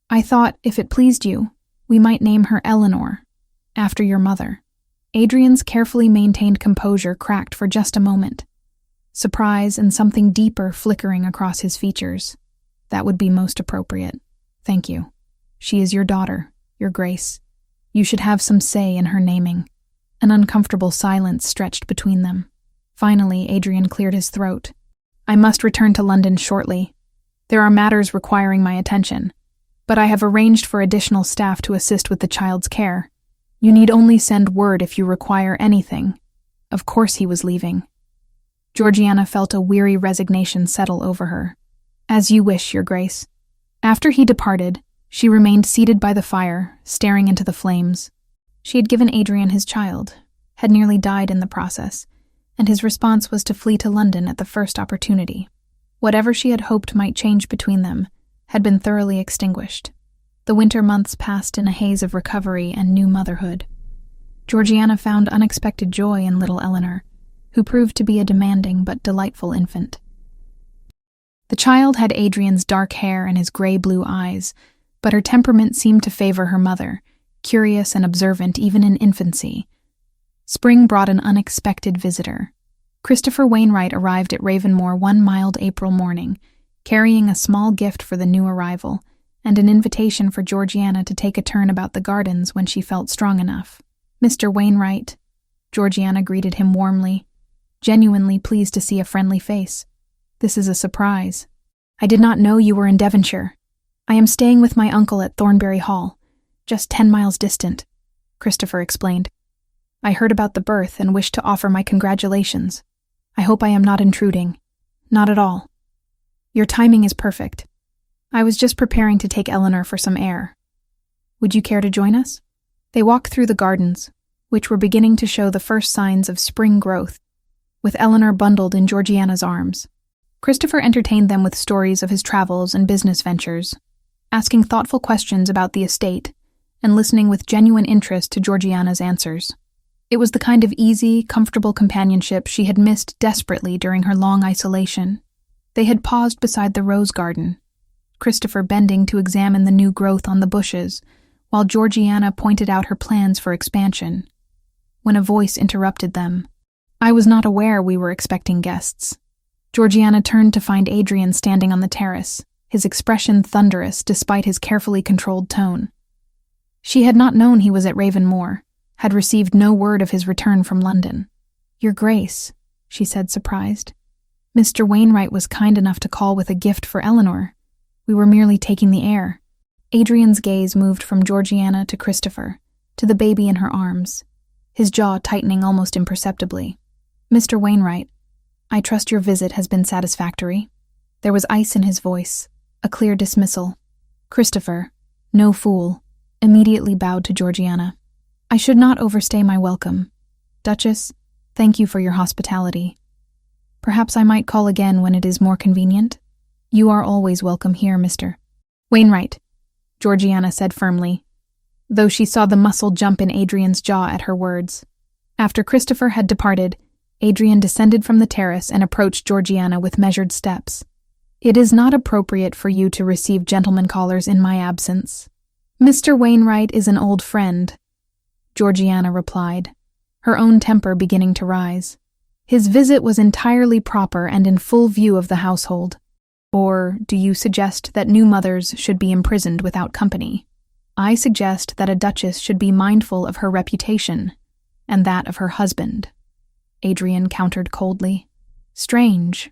I thought, if it pleased you, we might name her Eleanor, after your mother." Adrian's carefully maintained composure cracked for just a moment, surprise and something deeper flickering across his features. "That would be most appropriate. Thank you. She is your daughter, Your Grace. You should have some say in her naming." An uncomfortable silence stretched between them. Finally, Adrian cleared his throat. "I must return to London shortly. There are matters requiring my attention, but I have arranged for additional staff to assist with the child's care. You need only send word if you require anything." Of course he was leaving. Georgiana felt a weary resignation settle over her. "As you wish, Your Grace." After he departed, she remained seated by the fire, staring into the flames. She had given Adrian his child, had nearly died in the process, and his response was to flee to London at the first opportunity. Whatever she had hoped might change between them had been thoroughly extinguished. The winter months passed in a haze of recovery and new motherhood. Georgiana found unexpected joy in little Eleanor, who proved to be a demanding but delightful infant. The child had Adrian's dark hair and his gray-blue eyes, but her temperament seemed to favor her mother, curious and observant even in infancy. Spring brought an unexpected visitor. Christopher Wainwright arrived at Ravenmoor one mild April morning, carrying a small gift for the new arrival and an invitation for Georgiana to take a turn about the gardens when she felt strong enough. "Mr. Wainwright," Georgiana greeted him warmly, genuinely pleased to see a friendly face. "This is a surprise. I did not know you were in Devonshire. I am staying with my uncle at Thornbury Hall, just 10 miles distant," Christopher explained. "I heard about the birth and wished to offer my congratulations. I hope I am not intruding." "Not at all. Your timing is perfect. I was just preparing to take Eleanor for some air. Would you care to join us?" They walked through the gardens, which were beginning to show the first signs of spring growth, with Eleanor bundled in Georgiana's arms. Christopher entertained them with stories of his travels and business ventures, asking thoughtful questions about the estate and listening with genuine interest to Georgiana's answers. It was the kind of easy, comfortable companionship she had missed desperately during her long isolation. They had paused beside the rose garden, Christopher bending to examine the new growth on the bushes, while Georgiana pointed out her plans for expansion, when a voice interrupted them. "I was not aware we were expecting guests." Georgiana turned to find Adrian standing on the terrace, his expression thunderous despite his carefully controlled tone. She had not known he was at Ravenmoor, had received no word of his return from London. "Your Grace," she said, surprised. "Mr. Wainwright was kind enough to call with a gift for Eleanor. We were merely taking the air." Adrian's gaze moved from Georgiana to Christopher, to the baby in her arms, his jaw tightening almost imperceptibly. "Mr. Wainwright, I trust your visit has been satisfactory." There was ice in his voice, a clear dismissal. Christopher, no fool, immediately bowed to Georgiana. "I should not overstay my welcome. Duchess, thank you for your hospitality. Perhaps I might call again when it is more convenient?" "You are always welcome here, Mr. Wainwright," Georgiana said firmly, though she saw the muscle jump in Adrian's jaw at her words. After Christopher had departed, Adrian descended from the terrace and approached Georgiana with measured steps. "It is not appropriate for you to receive gentlemen callers in my absence. Mr. Wainwright is an old friend," Georgiana replied, her own temper beginning to rise. "His visit was entirely proper and in full view of the household. Or do you suggest that new mothers should be imprisoned without company?" I suggest that a duchess should be mindful of her reputation and that of her husband, Adrian countered coldly. Strange,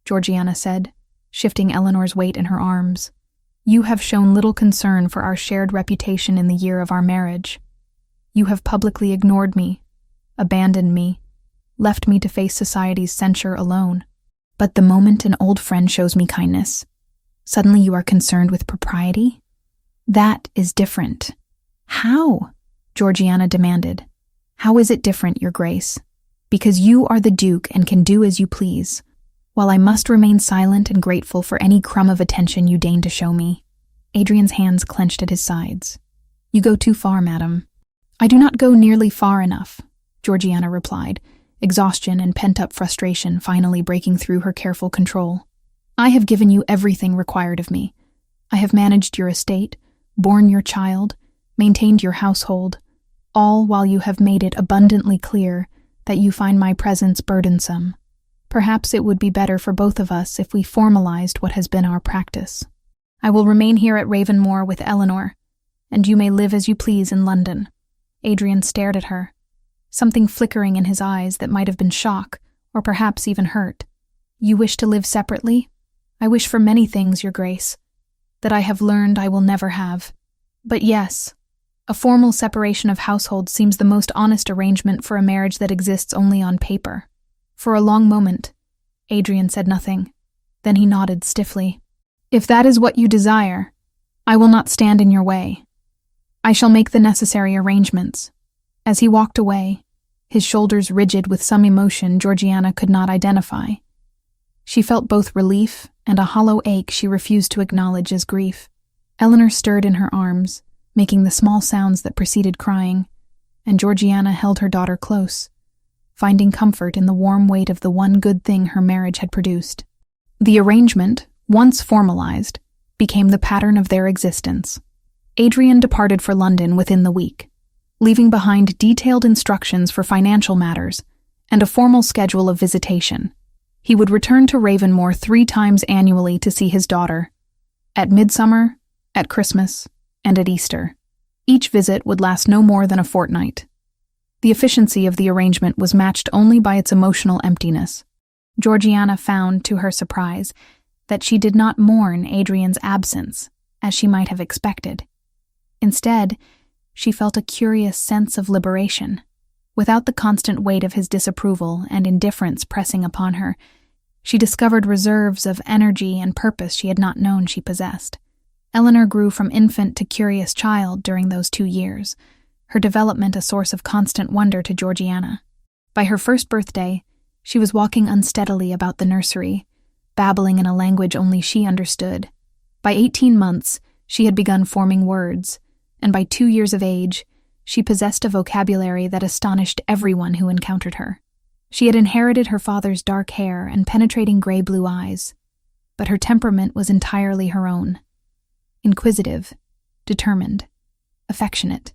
Georgiana said, shifting Eleanor's weight in her arms. You have shown little concern for our shared reputation in the year of our marriage. You have publicly ignored me, abandoned me, left me to face society's censure alone. But the moment an old friend shows me kindness, suddenly you are concerned with propriety? That is different. How? Georgiana demanded. How is it different, Your Grace? Because you are the Duke and can do as you please, while I must remain silent and grateful for any crumb of attention you deign to show me. Adrian's hands clenched at his sides. You go too far, madam. I do not go nearly far enough, Georgiana replied, exhaustion and pent-up frustration finally breaking through her careful control. I have given you everything required of me. I have managed your estate, borne your child, maintained your household, all while you have made it abundantly clear that you find my presence burdensome. Perhaps it would be better for both of us if we formalized what has been our practice. I will remain here at Ravenmoor with Eleanor, and you may live as you please in London. Adrian stared at her, something flickering in his eyes that might have been shock, or perhaps even hurt. You wish to live separately? I wish for many things, Your Grace, that I have learned I will never have. But yes, a formal separation of households seems the most honest arrangement for a marriage that exists only on paper. For a long moment, Adrian said nothing. Then he nodded stiffly. If that is what you desire, I will not stand in your way. I shall make the necessary arrangements. As he walked away, his shoulders rigid with some emotion Georgiana could not identify. She felt both relief and a hollow ache she refused to acknowledge as grief. Eleanor stirred in her arms, making the small sounds that preceded crying, and Georgiana held her daughter close, finding comfort in the warm weight of the one good thing her marriage had produced. The arrangement, once formalized, became the pattern of their existence. Adrian departed for London within the week, leaving behind detailed instructions for financial matters and a formal schedule of visitation. He would return to Ravenmoor 3 times annually to see his daughter, at midsummer, at Christmas, and at Easter. Each visit would last no more than a fortnight. The efficiency of the arrangement was matched only by its emotional emptiness. Georgiana found, to her surprise, that she did not mourn Adrian's absence, as she might have expected. Instead, she felt a curious sense of liberation. Without the constant weight of his disapproval and indifference pressing upon her, she discovered reserves of energy and purpose she had not known she possessed. Eleanor grew from infant to curious child during those 2 years, her development a source of constant wonder to Georgiana. By her first birthday, she was walking unsteadily about the nursery, babbling in a language only she understood. By 18 months, she had begun forming words, and by 2 years of age, she possessed a vocabulary that astonished everyone who encountered her. She had inherited her father's dark hair and penetrating gray-blue eyes, but her temperament was entirely her own. Inquisitive, determined, affectionate,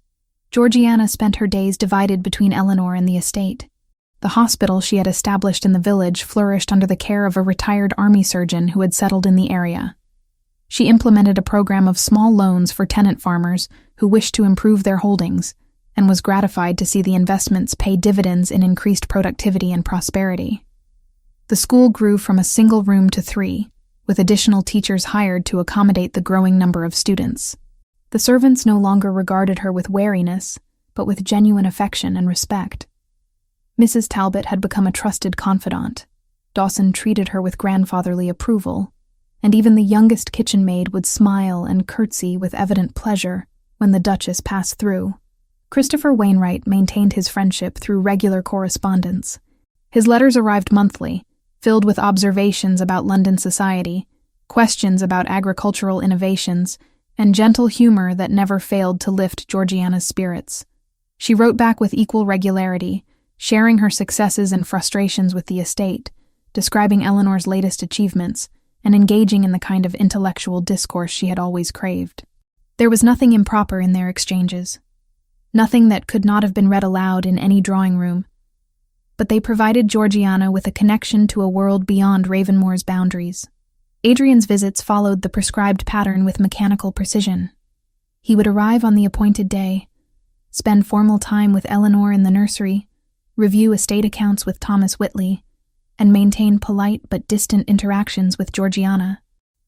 Georgiana spent her days divided between Eleanor and the estate. The hospital she had established in the village flourished under the care of a retired army surgeon who had settled in the area. She implemented a program of small loans for tenant farmers who wished to improve their holdings, and was gratified to see the investments pay dividends in increased productivity and prosperity. The school grew from a single room to 3, with additional teachers hired to accommodate the growing number of students. The servants no longer regarded her with wariness, but with genuine affection and respect. Mrs. Talbot had become a trusted confidant. Dawson treated her with grandfatherly approval, and even the youngest kitchen maid would smile and curtsy with evident pleasure when the Duchess passed through. Christopher Wainwright maintained his friendship through regular correspondence. His letters arrived monthly, filled with observations about London society, questions about agricultural innovations, and gentle humor that never failed to lift Georgiana's spirits. She wrote back with equal regularity, sharing her successes and frustrations with the estate, describing Eleanor's latest achievements, and engaging in the kind of intellectual discourse she had always craved. There was nothing improper in their exchanges, nothing that could not have been read aloud in any drawing room, but they provided Georgiana with a connection to a world beyond Ravenmoor's boundaries. Adrian's visits followed the prescribed pattern with mechanical precision. He would arrive on the appointed day, spend formal time with Eleanor in the nursery, review estate accounts with Thomas Whitley, and maintain polite but distant interactions with Georgiana.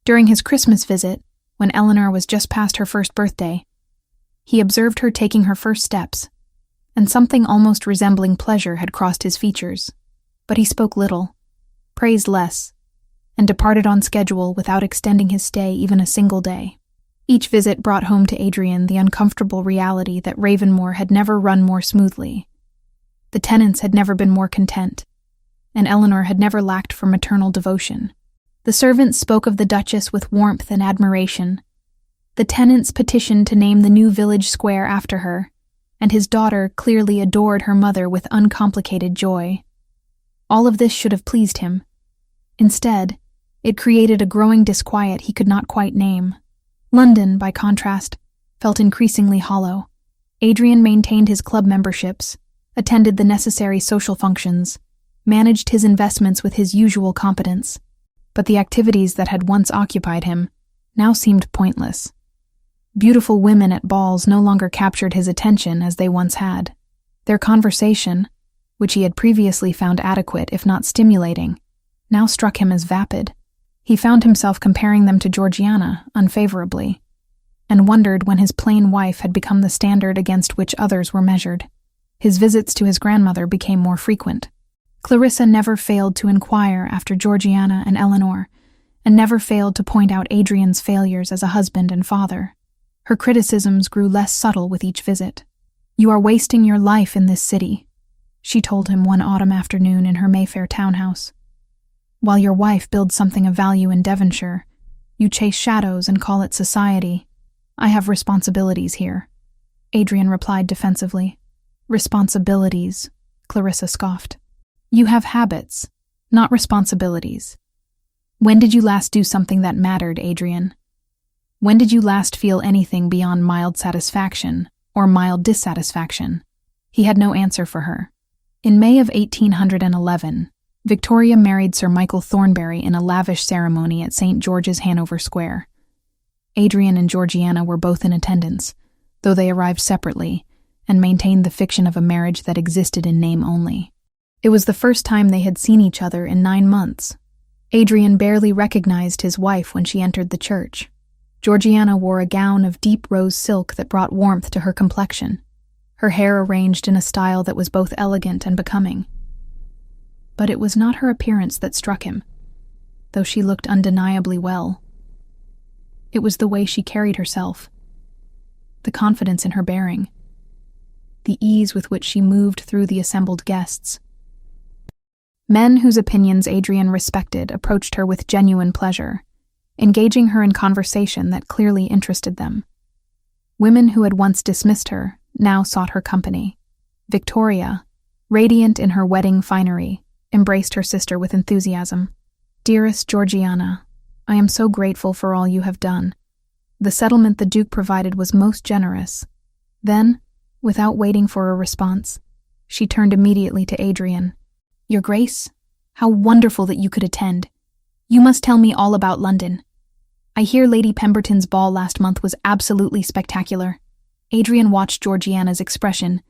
During his Christmas visit, when Eleanor was just past her first birthday, he observed her taking her first steps, and something almost resembling pleasure had crossed his features. But he spoke little, praised less, and departed on schedule without extending his stay even a single day. Each visit brought home to Adrian the uncomfortable reality that Ravenmore had never run more smoothly. The tenants had never been more content, and Eleanor had never lacked for maternal devotion. The servants spoke of the Duchess with warmth and admiration. The tenants petitioned to name the new village square after her, and his daughter clearly adored her mother with uncomplicated joy. All of this should have pleased him. Instead, it created a growing disquiet he could not quite name. London, by contrast, felt increasingly hollow. Adrian maintained his club memberships, attended the necessary social functions, managed his investments with his usual competence, but the activities that had once occupied him now seemed pointless. Beautiful women at balls no longer captured his attention as they once had. Their conversation, which he had previously found adequate if not stimulating, now struck him as vapid. He found himself comparing them to Georgiana unfavorably, and wondered when his plain wife had become the standard against which others were measured. His visits to his grandmother became more frequent. Clarissa never failed to inquire after Georgiana and Eleanor, and never failed to point out Adrian's failures as a husband and father. Her criticisms grew less subtle with each visit. "You are wasting your life in this city," she told him one autumn afternoon in her Mayfair townhouse. "While your wife builds something of value in Devonshire, you chase shadows and call it society. I have responsibilities here," Adrian replied defensively. "Responsibilities," Clarissa scoffed. "You have habits, not responsibilities. When did you last do something that mattered, Adrian? When did you last feel anything beyond mild satisfaction or mild dissatisfaction?" He had no answer for her. In May of 1811, Victoria married Sir Michael Thornbury in a lavish ceremony at St. George's, Hanover Square. Adrian and Georgiana were both in attendance, though they arrived separately, and maintained the fiction of a marriage that existed in name only. It was the first time they had seen each other in 9 months. Adrian barely recognized his wife when she entered the church. Georgiana wore a gown of deep rose silk that brought warmth to her complexion, her hair arranged in a style that was both elegant and becoming. But it was not her appearance that struck him, though she looked undeniably well. It was the way she carried herself, the confidence in her bearing, the ease with which she moved through the assembled guests. Men whose opinions Adrian respected approached her with genuine pleasure, engaging her in conversation that clearly interested them. Women who had once dismissed her now sought her company. Victoria, radiant in her wedding finery, embraced her sister with enthusiasm. "Dearest Georgiana, I am so grateful for all you have done. The settlement the Duke provided was most generous." Then, without waiting for a response, she turned immediately to Adrian. "Your Grace, how wonderful that you could attend. You must tell me all about London. I hear Lady Pemberton's ball last month was absolutely spectacular." Adrian watched Georgiana's expression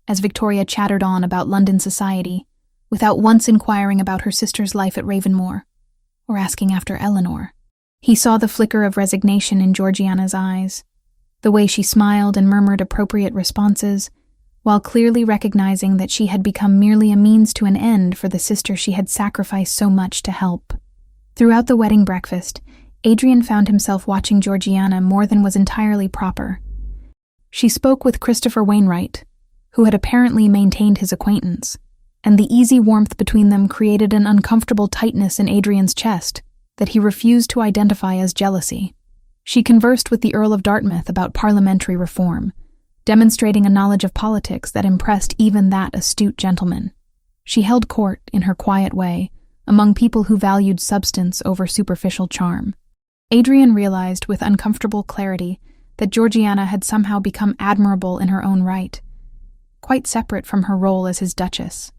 as Victoria chattered on about London society, without once inquiring about her sister's life at Ravenmore, or asking after Eleanor. He saw the flicker of resignation in Georgiana's eyes, the way she smiled and murmured appropriate responses, while clearly recognizing that she had become merely a means to an end for the sister she had sacrificed so much to help. Throughout the wedding breakfast, Adrian found himself watching Georgiana more than was entirely proper. She spoke with Christopher Wainwright, who had apparently maintained his acquaintance, and the easy warmth between them created an uncomfortable tightness in Adrian's chest that he refused to identify as jealousy. She conversed with the Earl of Dartmouth about parliamentary reform, demonstrating a knowledge of politics that impressed even that astute gentleman. She held court, in her quiet way, among people who valued substance over superficial charm. Adrian realized with uncomfortable clarity that Georgiana had somehow become admirable in her own right, quite separate from her role as his Duchess.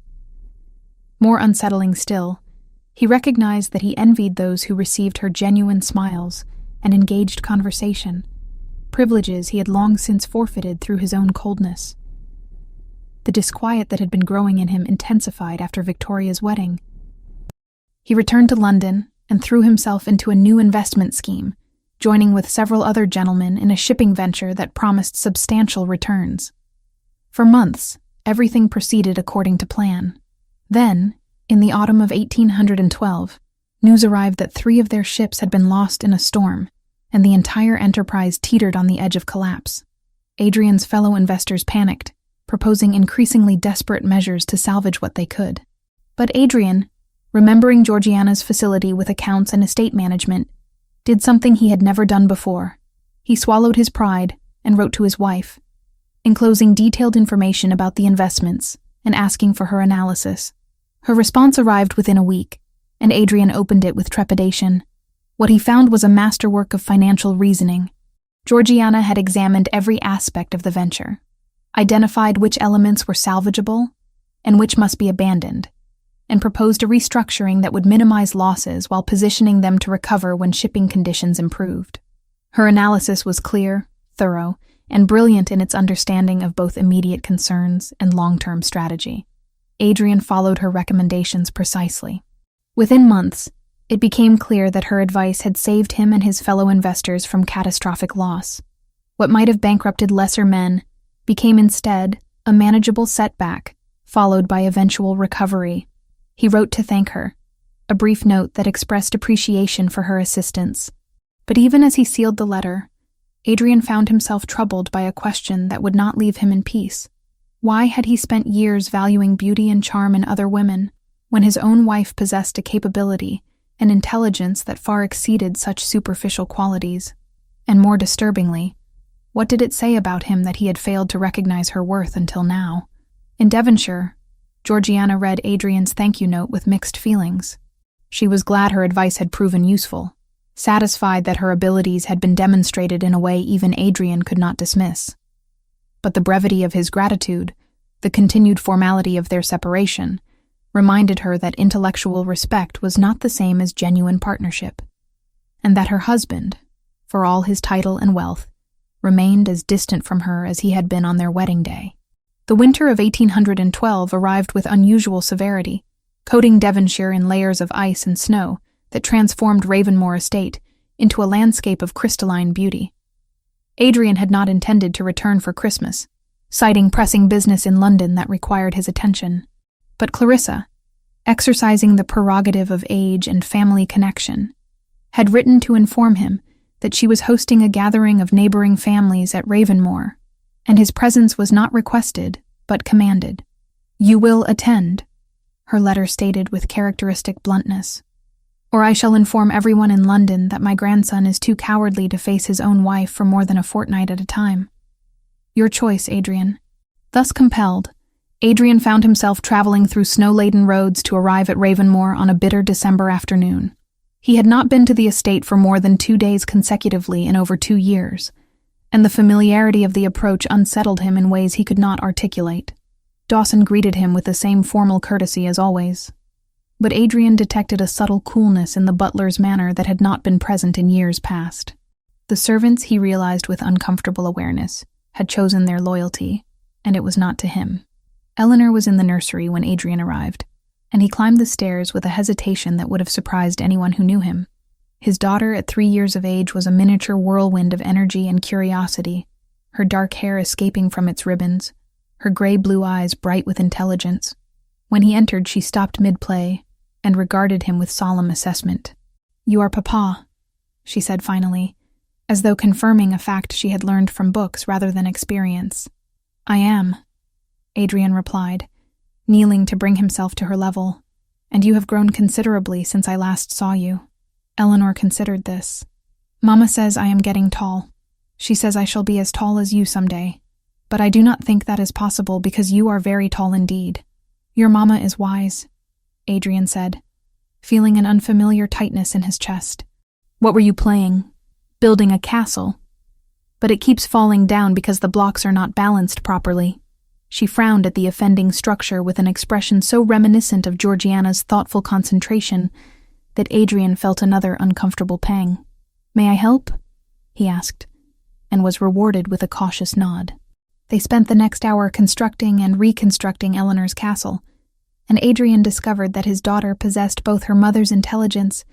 More unsettling still, he recognized that he envied those who received her genuine smiles and engaged conversation. privileges he had long since forfeited through his own coldness. The disquiet that had been growing in him intensified after Victoria's wedding. He returned to London and threw himself into a new investment scheme, joining with several other gentlemen in a shipping venture that promised substantial returns. For months, everything proceeded according to plan. Then, in the autumn of 1812, news arrived that 3 of their ships had been lost in a storm, and the entire enterprise teetered on the edge of collapse. Adrian's fellow investors panicked, proposing increasingly desperate measures to salvage what they could. But Adrian, remembering Georgiana's facility with accounts and estate management, did something he had never done before. He swallowed his pride and wrote to his wife, enclosing detailed information about the investments and asking for her analysis. Her response arrived within a week, and Adrian opened it with trepidation. What he found was a masterwork of financial reasoning. Georgiana had examined every aspect of the venture, identified which elements were salvageable and which must be abandoned, and proposed a restructuring that would minimize losses while positioning them to recover when shipping conditions improved. Her analysis was clear, thorough, and brilliant in its understanding of both immediate concerns and long-term strategy. Adrian followed her recommendations precisely. Within months, it became clear that her advice had saved him and his fellow investors from catastrophic loss. What might have bankrupted lesser men became instead a manageable setback, followed by eventual recovery. He wrote to thank her, a brief note that expressed appreciation for her assistance. But even as he sealed the letter, Adrian found himself troubled by a question that would not leave him in peace. Why had he spent years valuing beauty and charm in other women, when his own wife possessed a capability and intelligence that far exceeded such superficial qualities? And more disturbingly, what did it say about him that he had failed to recognize her worth until now? In Devonshire, Georgiana read Adrian's thank you note with mixed feelings. She was glad her advice had proven useful, satisfied that her abilities had been demonstrated in a way even Adrian could not dismiss. But the brevity of his gratitude, the continued formality of their separation, reminded her that intellectual respect was not the same as genuine partnership, and that her husband, for all his title and wealth, remained as distant from her as he had been on their wedding day. The winter of 1812 arrived with unusual severity, coating Devonshire in layers of ice and snow that transformed Ravenmoor Estate into a landscape of crystalline beauty. Adrian had not intended to return for Christmas, citing pressing business in London that required his attention. But Clarissa, exercising the prerogative of age and family connection, had written to inform him that she was hosting a gathering of neighboring families at Ravenmoor, and his presence was not requested, but commanded. "You will attend," her letter stated with characteristic bluntness, "or I shall inform everyone in London that my grandson is too cowardly to face his own wife for more than a fortnight at a time. Your choice, Adrian." Thus compelled, Adrian found himself traveling through snow-laden roads to arrive at Ravenmoor on a bitter December afternoon. He had not been to the estate for more than 2 days consecutively in over 2 years, and the familiarity of the approach unsettled him in ways he could not articulate. Dawson greeted him with the same formal courtesy as always, but Adrian detected a subtle coolness in the butler's manner that had not been present in years past. The servants, he realized with uncomfortable awareness, had chosen their loyalty, and it was not to him. Eleanor was in the nursery when Adrian arrived, and he climbed the stairs with a hesitation that would have surprised anyone who knew him. His daughter at 3 years of age was a miniature whirlwind of energy and curiosity, her dark hair escaping from its ribbons, her gray-blue eyes bright with intelligence. When he entered, she stopped mid-play and regarded him with solemn assessment. "You are Papa," she said finally, as though confirming a fact she had learned from books rather than experience. "I am," Adrian replied, kneeling to bring himself to her level. "And you have grown considerably since I last saw you." Eleanor considered this. "Mama says I am getting tall. She says I shall be as tall as you someday. But I do not think that is possible because you are very tall indeed. Your mama is wise," Adrian said, feeling an unfamiliar tightness in his chest. "What were you playing? Building a castle? But it keeps falling down because the blocks are not balanced properly." She frowned at the offending structure with an expression so reminiscent of Georgiana's thoughtful concentration that Adrian felt another uncomfortable pang. "May I help?" he asked, and was rewarded with a cautious nod. They spent the next hour constructing and reconstructing Eleanor's castle, and Adrian discovered that his daughter possessed both her mother's intelligence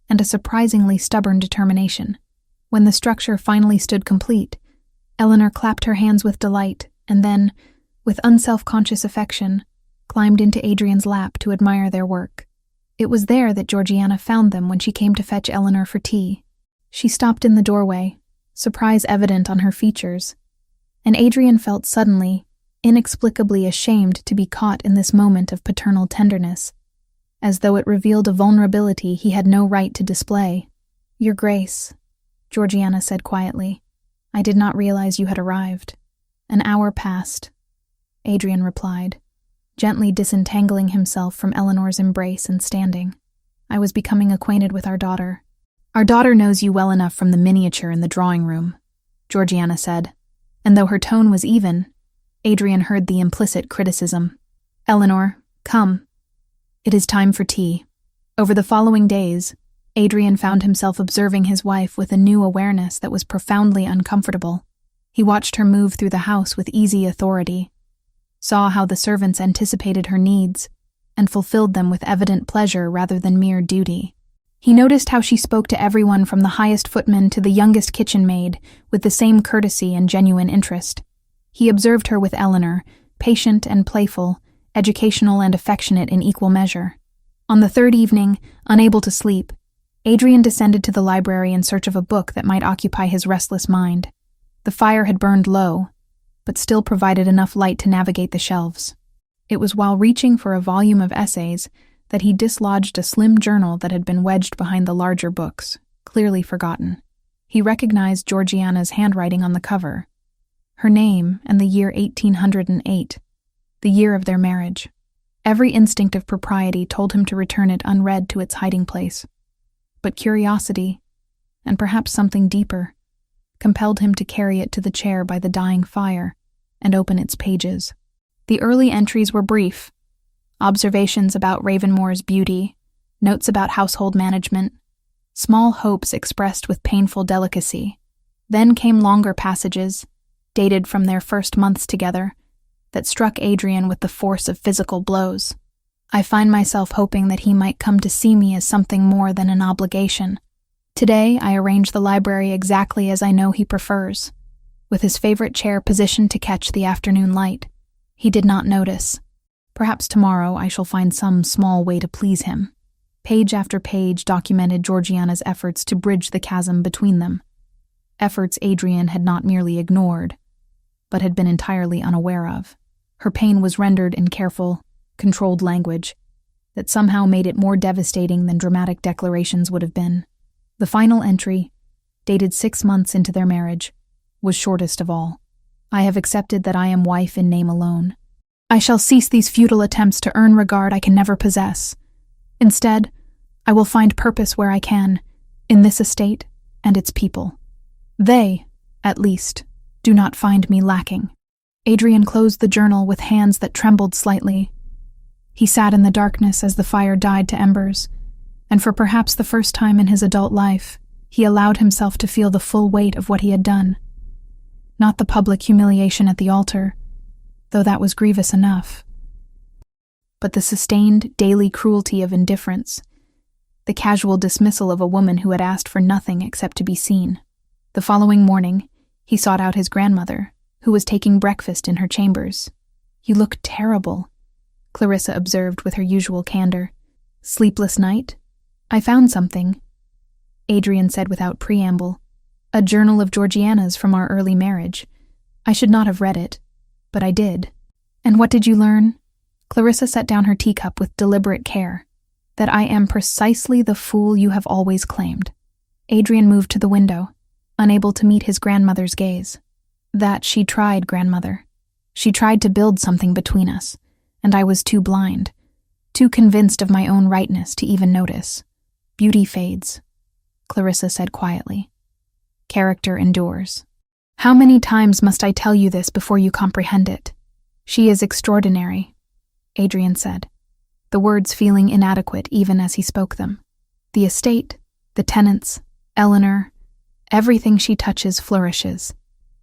and a surprisingly stubborn determination. When the structure finally stood complete, Eleanor clapped her hands with delight and then, with unself-conscious affection, climbed into Adrian's lap to admire their work. It was there that Georgiana found them when she came to fetch Eleanor for tea. She stopped in the doorway, surprise evident on her features, and Adrian felt suddenly, inexplicably ashamed to be caught in this moment of paternal tenderness, as though it revealed a vulnerability he had no right to display. "Your Grace," Georgiana said quietly, "I did not realize you had arrived." "An hour passed," Adrian replied, gently disentangling himself from Eleanor's embrace and standing. "I was becoming acquainted with our daughter." "Our daughter knows you well enough from the miniature in the drawing room," Georgiana said, and though her tone was even, Adrian heard the implicit criticism. "Eleanor, come. It is time for tea." Over the following days, Adrian found himself observing his wife with a new awareness that was profoundly uncomfortable. He watched her move through the house with easy authority, saw how the servants anticipated her needs, and fulfilled them with evident pleasure rather than mere duty. He noticed how she spoke to everyone from the highest footman to the youngest kitchen maid with the same courtesy and genuine interest. He observed her with Eleanor, patient and playful, educational and affectionate in equal measure. On the third evening, unable to sleep, Adrian descended to the library in search of a book that might occupy his restless mind. The fire had burned low, but still provided enough light to navigate the shelves. It was while reaching for a volume of essays that he dislodged a slim journal that had been wedged behind the larger books, clearly forgotten. He recognized Georgiana's handwriting on the cover, her name and the year 1808, the year of their marriage. Every instinct of propriety told him to return it unread to its hiding place. But curiosity, and perhaps something deeper, compelled him to carry it to the chair by the dying fire and open its pages. The early entries were brief: observations about Ravenmore's beauty, notes about household management, small hopes expressed with painful delicacy. Then came longer passages, dated from their first months together, that struck Adrian with the force of physical blows. "I find myself hoping that he might come to see me as something more than an obligation. Today I arrange the library exactly as I know he prefers, with his favorite chair positioned to catch the afternoon light. He did not notice. Perhaps tomorrow I shall find some small way to please him." Page after page documented Georgiana's efforts to bridge the chasm between them. Efforts Adrian had not merely ignored, but had been entirely unaware of. Her pain was rendered in careful, controlled language that somehow made it more devastating than dramatic declarations would have been. The final entry, dated 6 months into their marriage, was shortest of all. "I have accepted that I am wife in name alone. I shall cease these futile attempts to earn regard I can never possess. Instead, I will find purpose where I can, in this estate and its people. They, at least, do not find me lacking." Adrian closed the journal with hands that trembled slightly. He sat in the darkness as the fire died to embers, and for perhaps the first time in his adult life, he allowed himself to feel the full weight of what he had done. Not the public humiliation at the altar, though that was grievous enough, but the sustained daily cruelty of indifference, the casual dismissal of a woman who had asked for nothing except to be seen. The following morning, he sought out his grandmother, who was taking breakfast in her chambers. "You look terrible," Clarissa observed with her usual candor. "Sleepless night? I found something," Adrian said without preamble. "A journal of Georgiana's from our early marriage. I should not have read it, but I did." "And what did you learn?" Clarissa set down her teacup with deliberate care. "That I am precisely the fool you have always claimed." Adrian moved to the window, unable to meet his grandmother's gaze. "That she tried, grandmother. She tried to build something between us, and I was too blind, too convinced of my own rightness to even notice. Beauty fades," Clarissa said quietly. "Character endures. How many times must I tell you this before you comprehend it? She is extraordinary," Adrian said, the words feeling inadequate even as he spoke them. "The estate, the tenants, Eleanor, everything she touches flourishes.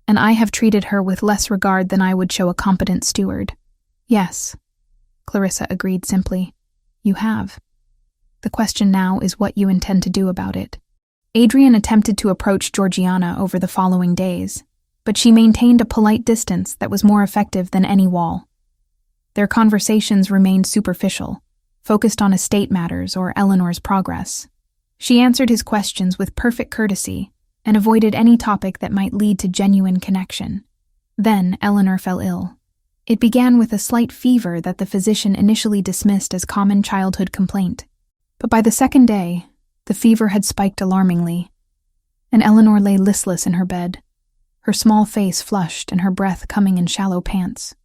and I have treated her with less regard than I would show a competent steward." "Yes," Clarissa agreed simply. "You have. The question now is what you intend to do about it." Adrian attempted to approach Georgiana over the following days, but she maintained a polite distance that was more effective than any wall. Their conversations remained superficial, focused on estate matters or Eleanor's progress. She answered his questions with perfect courtesy and avoided any topic that might lead to genuine connection. Then Eleanor fell ill. It began with a slight fever that the physician initially dismissed as common childhood complaint. But by the second day, the fever had spiked alarmingly, and Eleanor lay listless in her bed, her small face flushed and her breath coming in shallow pants.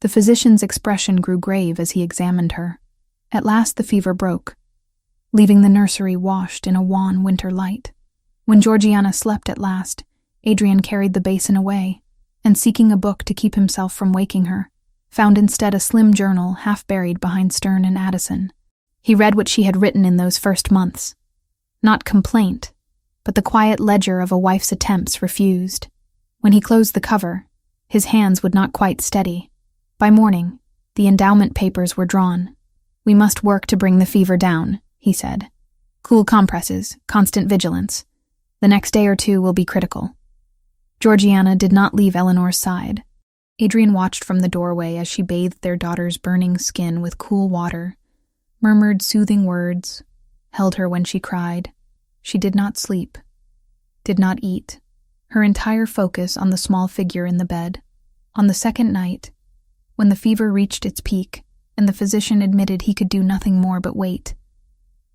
The physician's expression grew grave as he examined her. At last the fever broke, leaving the nursery washed in a wan winter light. When Georgiana slept at last, Adrian carried the basin away, and seeking a book to keep himself from waking her, found instead a slim journal half buried behind Stern and Addison. He read what she had written in those first months. Not complaint, but the quiet ledger of a wife's attempts refused. When he closed the cover, his hands would not quite steady. By morning, the endowment papers were drawn. "We must work to bring the fever down," he said. "Cool compresses, constant vigilance. The next day or two will be critical." Georgiana did not leave Eleanor's side. Adrian watched from the doorway as she bathed their daughter's burning skin with cool water, murmured soothing words, held her when she cried. She did not sleep, did not eat, her entire focus on the small figure in the bed. On the second night, when the fever reached its peak and the physician admitted he could do nothing more but wait,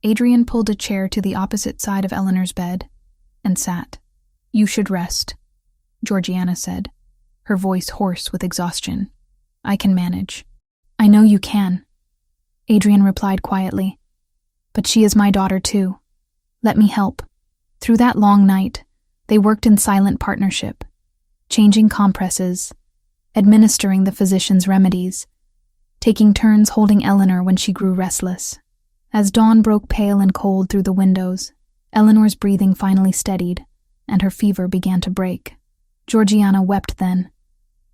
Adrian pulled a chair to the opposite side of Eleanor's bed and sat. "You should rest," Georgiana said, her voice hoarse with exhaustion. "I can manage." "I know you can," Adrian replied quietly. "But she is my daughter too. Let me help." Through that long night, they worked in silent partnership, changing compresses, administering the physician's remedies, taking turns holding Eleanor when she grew restless. As dawn broke pale and cold through the windows, Eleanor's breathing finally steadied, and her fever began to break. Georgiana wept then,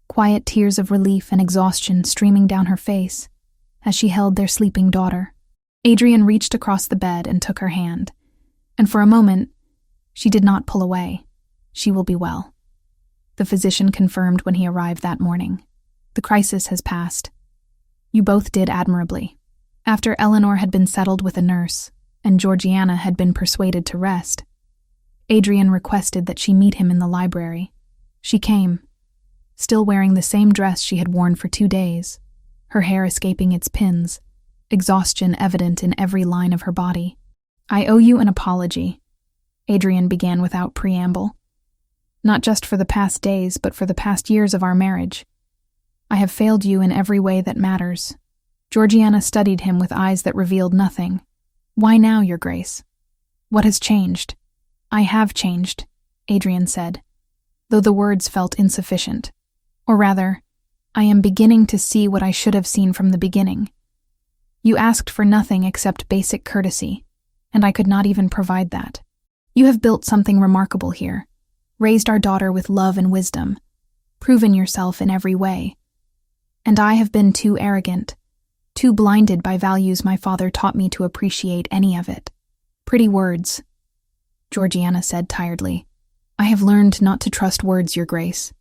quiet tears of relief and exhaustion streaming down her face as she held their sleeping daughter. Adrian reached across the bed and took her hand, and for a moment, she did not pull away. "She will be well," the physician confirmed when he arrived that morning. "The crisis has passed. You both did admirably." After Eleanor had been settled with a nurse, and Georgiana had been persuaded to rest, Adrian requested that she meet him in the library. She came, still wearing the same dress she had worn for 2 days, her hair escaping its pins, exhaustion evident in every line of her body. "I owe you an apology," Adrian began without preamble. "Not just for the past days, but for the past years of our marriage. I have failed you in every way that matters." Georgiana studied him with eyes that revealed nothing. "Why now, Your Grace? What has changed?" "I have changed," Adrian said, though the words felt insufficient. "Or rather, I am beginning to see what I should have seen from the beginning. You asked for nothing except basic courtesy, and I could not even provide that. You have built something remarkable here, raised our daughter with love and wisdom, proven yourself in every way. And I have been too arrogant, too blinded by values my father taught me to appreciate any of it." "Pretty words," Georgiana said tiredly. "I have learned not to trust words, Your Grace.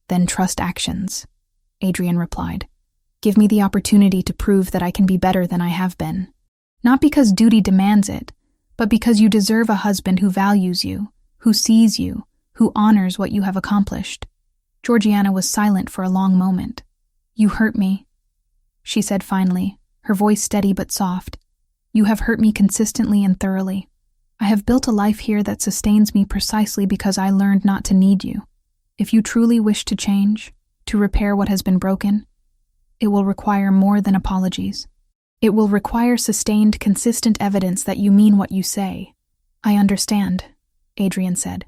Then trust actions," Adrian replied. "Give me the opportunity to prove that I can be better than I have been. Not because duty demands it, but because you deserve a husband who values you, who sees you, who honors what you have accomplished." Georgiana was silent for a long moment. "You hurt me," she said finally, her voice steady but soft. "You have hurt me consistently and thoroughly. I have built a life here that sustains me precisely because I learned not to need you. If you truly wish to change, to repair what has been broken, it will require more than apologies. It will require sustained, consistent evidence that you mean what you say." "I understand," Adrian said,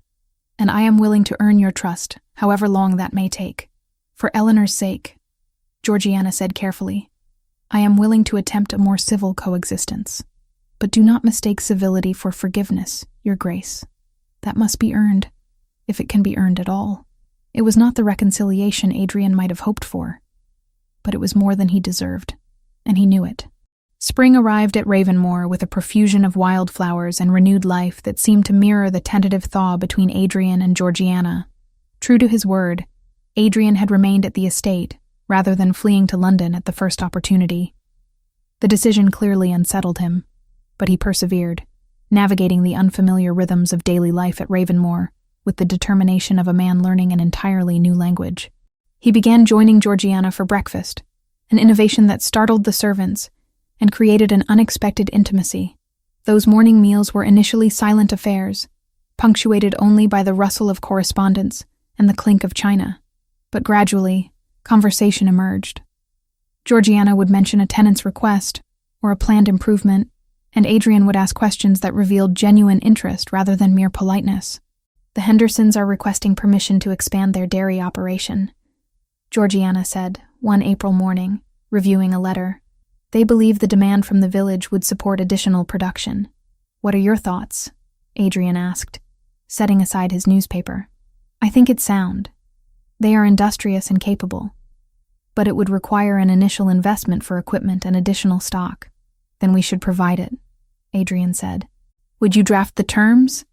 "and I am willing to earn your trust, however long that may take. For Eleanor's sake," Georgiana said carefully, "I am willing to attempt a more civil coexistence. But do not mistake civility for forgiveness, Your Grace. That must be earned, if it can be earned at all. It was not the reconciliation Adrian might have hoped for, but it was more than he deserved, and he knew it. Spring arrived at Ravenmoor with a profusion of wildflowers and renewed life that seemed to mirror the tentative thaw between Adrian and Georgiana. True to his word, Adrian had remained at the estate, rather than fleeing to London at the first opportunity. The decision clearly unsettled him, but he persevered, navigating the unfamiliar rhythms of daily life at Ravenmoor with the determination of a man learning an entirely new language. He began joining Georgiana for breakfast, an innovation that startled the servants and created an unexpected intimacy. Those morning meals were initially silent affairs, punctuated only by the rustle of correspondence and the clink of china, but gradually, conversation emerged. Georgiana would mention a tenant's request or a planned improvement, and Adrian would ask questions that revealed genuine interest rather than mere politeness. "The Hendersons are requesting permission to expand their dairy operation," Georgiana said one April morning, reviewing a letter. "They believe the demand from the village would support additional production. What are your thoughts?" Adrian asked, setting aside his newspaper. "I think it's sound. They are industrious and capable, but it would require an initial investment for equipment and additional stock. Then we should provide it," Adrian said. "Would you draft the terms?"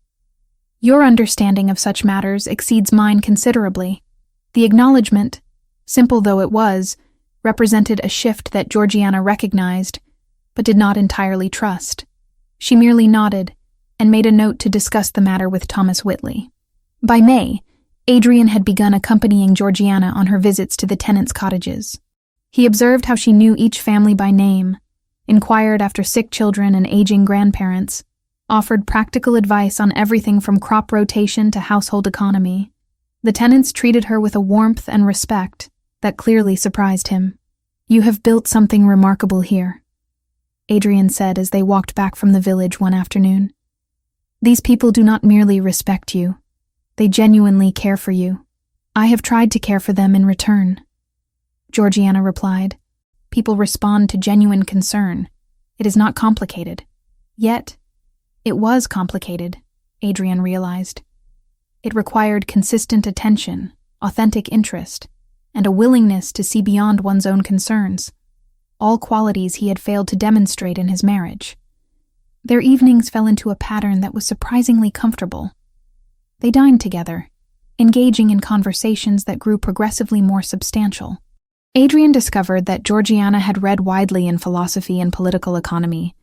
"Your understanding of such matters exceeds mine considerably." The acknowledgement, simple though it was, represented a shift that Georgiana recognized, but did not entirely trust. She merely nodded and made a note to discuss the matter with Thomas Whitley. By May, Adrian had begun accompanying Georgiana on her visits to the tenants' cottages. He observed how she knew each family by name, inquired after sick children and aging grandparents, offered practical advice on everything from crop rotation to household economy. The tenants treated her with a warmth and respect that clearly surprised him. "You have built something remarkable here," Adrian said as they walked back from the village one afternoon. "These people do not merely respect you. They genuinely care for you. I have tried to care for them in return," Georgiana replied. "People respond to genuine concern. It is not complicated." Yet, it was complicated, Adrian realized. It required consistent attention, authentic interest, and a willingness to see beyond one's own concerns, all qualities he had failed to demonstrate in his marriage. Their evenings fell into a pattern that was surprisingly comfortable. They dined together, engaging in conversations that grew progressively more substantial. Adrian discovered that Georgiana had read widely in philosophy and political economy,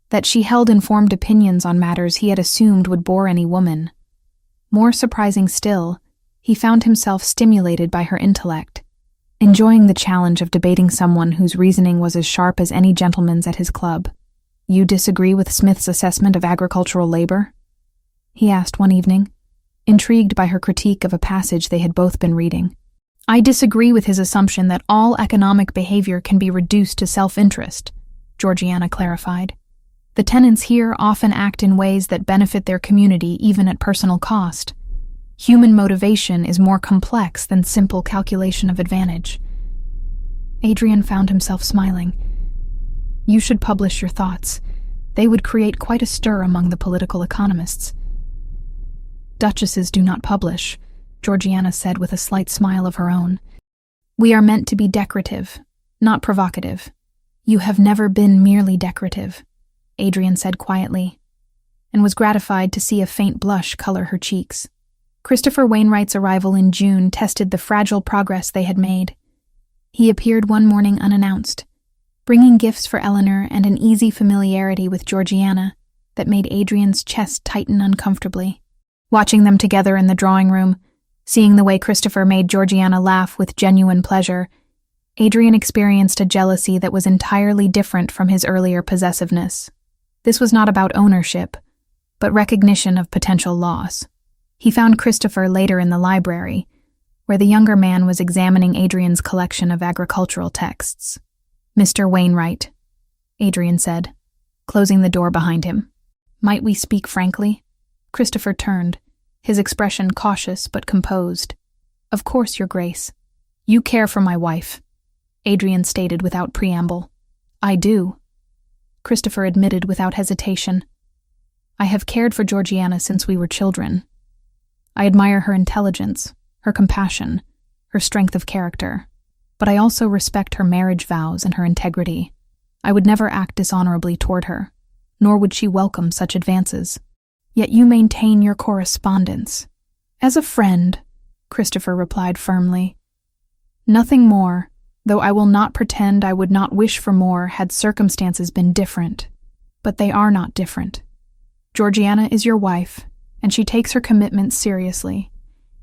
that she held informed opinions on matters he had assumed would bore any woman. More surprising still, he found himself stimulated by her intellect, enjoying the challenge of debating someone whose reasoning was as sharp as any gentleman's at his club. "You disagree with Smith's assessment of agricultural labor?" he asked one evening, intrigued by her critique of a passage they had both been reading. "I disagree with his assumption that all economic behavior can be reduced to self-interest," Georgiana clarified. "The tenants here often act in ways that benefit their community even at personal cost. Human motivation is more complex than simple calculation of advantage." Adrian found himself smiling. "You should publish your thoughts. They would create quite a stir among the political economists." "Duchesses do not publish," Georgiana said with a slight smile of her own. "We are meant to be decorative, not provocative." "You have never been merely decorative," Adrian said quietly, and was gratified to see a faint blush color her cheeks. Christopher Wainwright's arrival in June tested the fragile progress they had made. He appeared one morning unannounced, bringing gifts for Eleanor and an easy familiarity with Georgiana that made Adrian's chest tighten uncomfortably. Watching them together in the drawing room, seeing the way Christopher made Georgiana laugh with genuine pleasure, Adrian experienced a jealousy that was entirely different from his earlier possessiveness. This was not about ownership, but recognition of potential loss. He found Christopher later in the library, where the younger man was examining Adrian's collection of agricultural texts. "Mr. Wainwright," Adrian said, closing the door behind him. "Might we speak frankly?" Christopher turned, his expression cautious but composed. "Of course, Your Grace. You care for my wife," Adrian stated without preamble. "I do," Christopher admitted without hesitation. "I have cared for Georgiana since we were children. I admire her intelligence, her compassion, her strength of character. But I also respect her marriage vows and her integrity. I would never act dishonorably toward her, nor would she welcome such advances. Yet you maintain your correspondence. As a friend, Christopher replied firmly. Nothing more, though I will not pretend I would not wish for more had circumstances been different. But they are not different. Georgiana is your wife, and she takes her commitments seriously,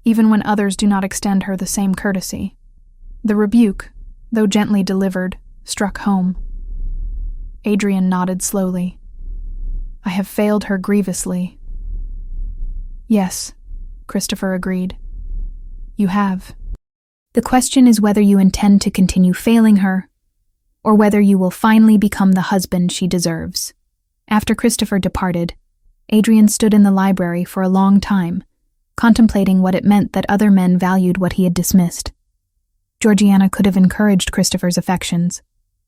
even when others do not extend her the same courtesy. The rebuke, though gently delivered, struck home. Adrian nodded slowly. I have failed her grievously. Yes, Christopher agreed. You have. The question is whether you intend to continue failing her, or whether you will finally become the husband she deserves. After Christopher departed, Adrian stood in the library for a long time, contemplating what it meant that other men valued what he had dismissed. Georgiana could have encouraged Christopher's affections,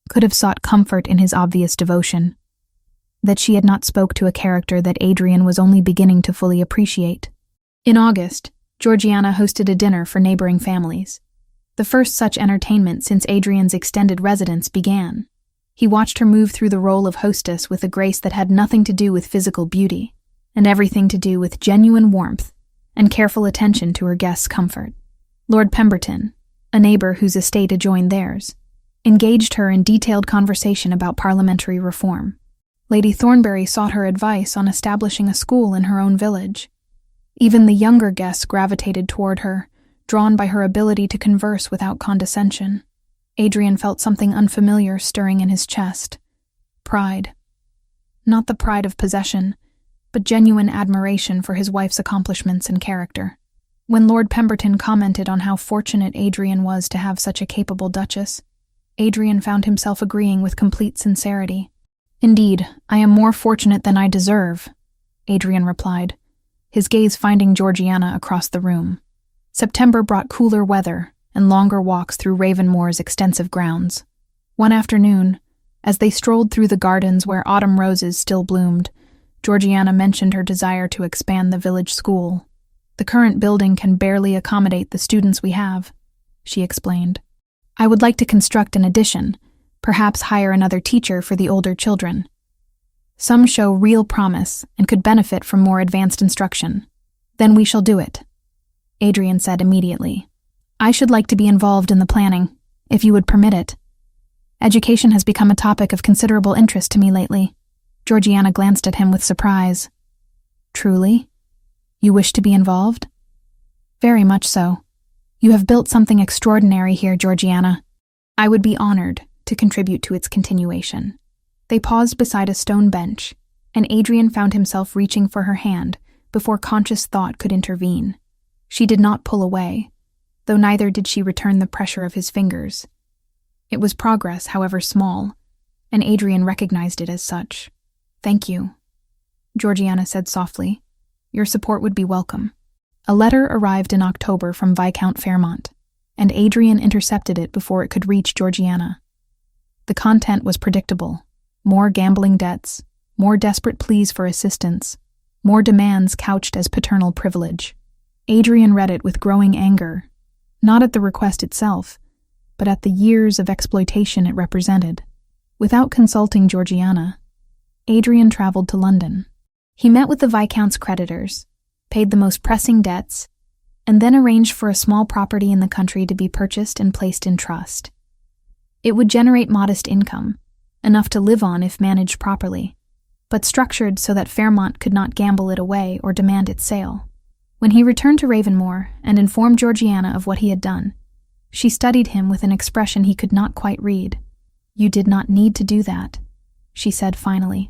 could have sought comfort in his obvious devotion. That she had not spoke to a character that Adrian was only beginning to fully appreciate. In August, Georgiana hosted a dinner for neighboring families. The first such entertainment since Adrian's extended residence began. He watched her move through the role of hostess with a grace that had nothing to do with physical beauty, and everything to do with genuine warmth and careful attention to her guests' comfort. Lord Pemberton, a neighbor whose estate adjoined theirs, engaged her in detailed conversation about parliamentary reform. Lady Thornbury sought her advice on establishing a school in her own village. Even the younger guests gravitated toward her, drawn by her ability to converse without condescension. Adrian felt something unfamiliar stirring in his chest. Pride. Not the pride of possession, but genuine admiration for his wife's accomplishments and character. When Lord Pemberton commented on how fortunate Adrian was to have such a capable duchess, Adrian found himself agreeing with complete sincerity. Indeed, I am more fortunate than I deserve, Adrian replied, his gaze finding Georgiana across the room. September brought cooler weather and longer walks through Ravenmoor's extensive grounds. One afternoon, as they strolled through the gardens where autumn roses still bloomed, Georgiana mentioned her desire to expand the village school. The current building can barely accommodate the students we have, she explained. I would like to construct an addition, perhaps hire another teacher for the older children. Some show real promise and could benefit from more advanced instruction. Then we shall do it, Adrian said immediately. I should like to be involved in the planning, if you would permit it. Education has become a topic of considerable interest to me lately. Georgiana glanced at him with surprise. Truly? You wish to be involved? Very much so. You have built something extraordinary here, Georgiana. I would be honored to contribute to its continuation. They paused beside a stone bench, and Adrian found himself reaching for her hand before conscious thought could intervene. She did not pull away, though neither did she return the pressure of his fingers. It was progress, however small, and Adrian recognized it as such. Thank you, Georgiana said softly. Your support would be welcome. A letter arrived in October from Viscount Fairmont, and Adrian intercepted it before it could reach Georgiana. The content was predictable. More gambling debts, more desperate pleas for assistance, more demands couched as paternal privilege. Adrian read it with growing anger, not at the request itself, but at the years of exploitation it represented. Without consulting Georgiana, Adrian traveled to London. He met with the Viscount's creditors, paid the most pressing debts, and then arranged for a small property in the country to be purchased and placed in trust. It would generate modest income, enough to live on if managed properly, but structured so that Fairmont could not gamble it away or demand its sale. When he returned to Ravenmoor and informed Georgiana of what he had done, she studied him with an expression he could not quite read. You did not need to do that, she said finally.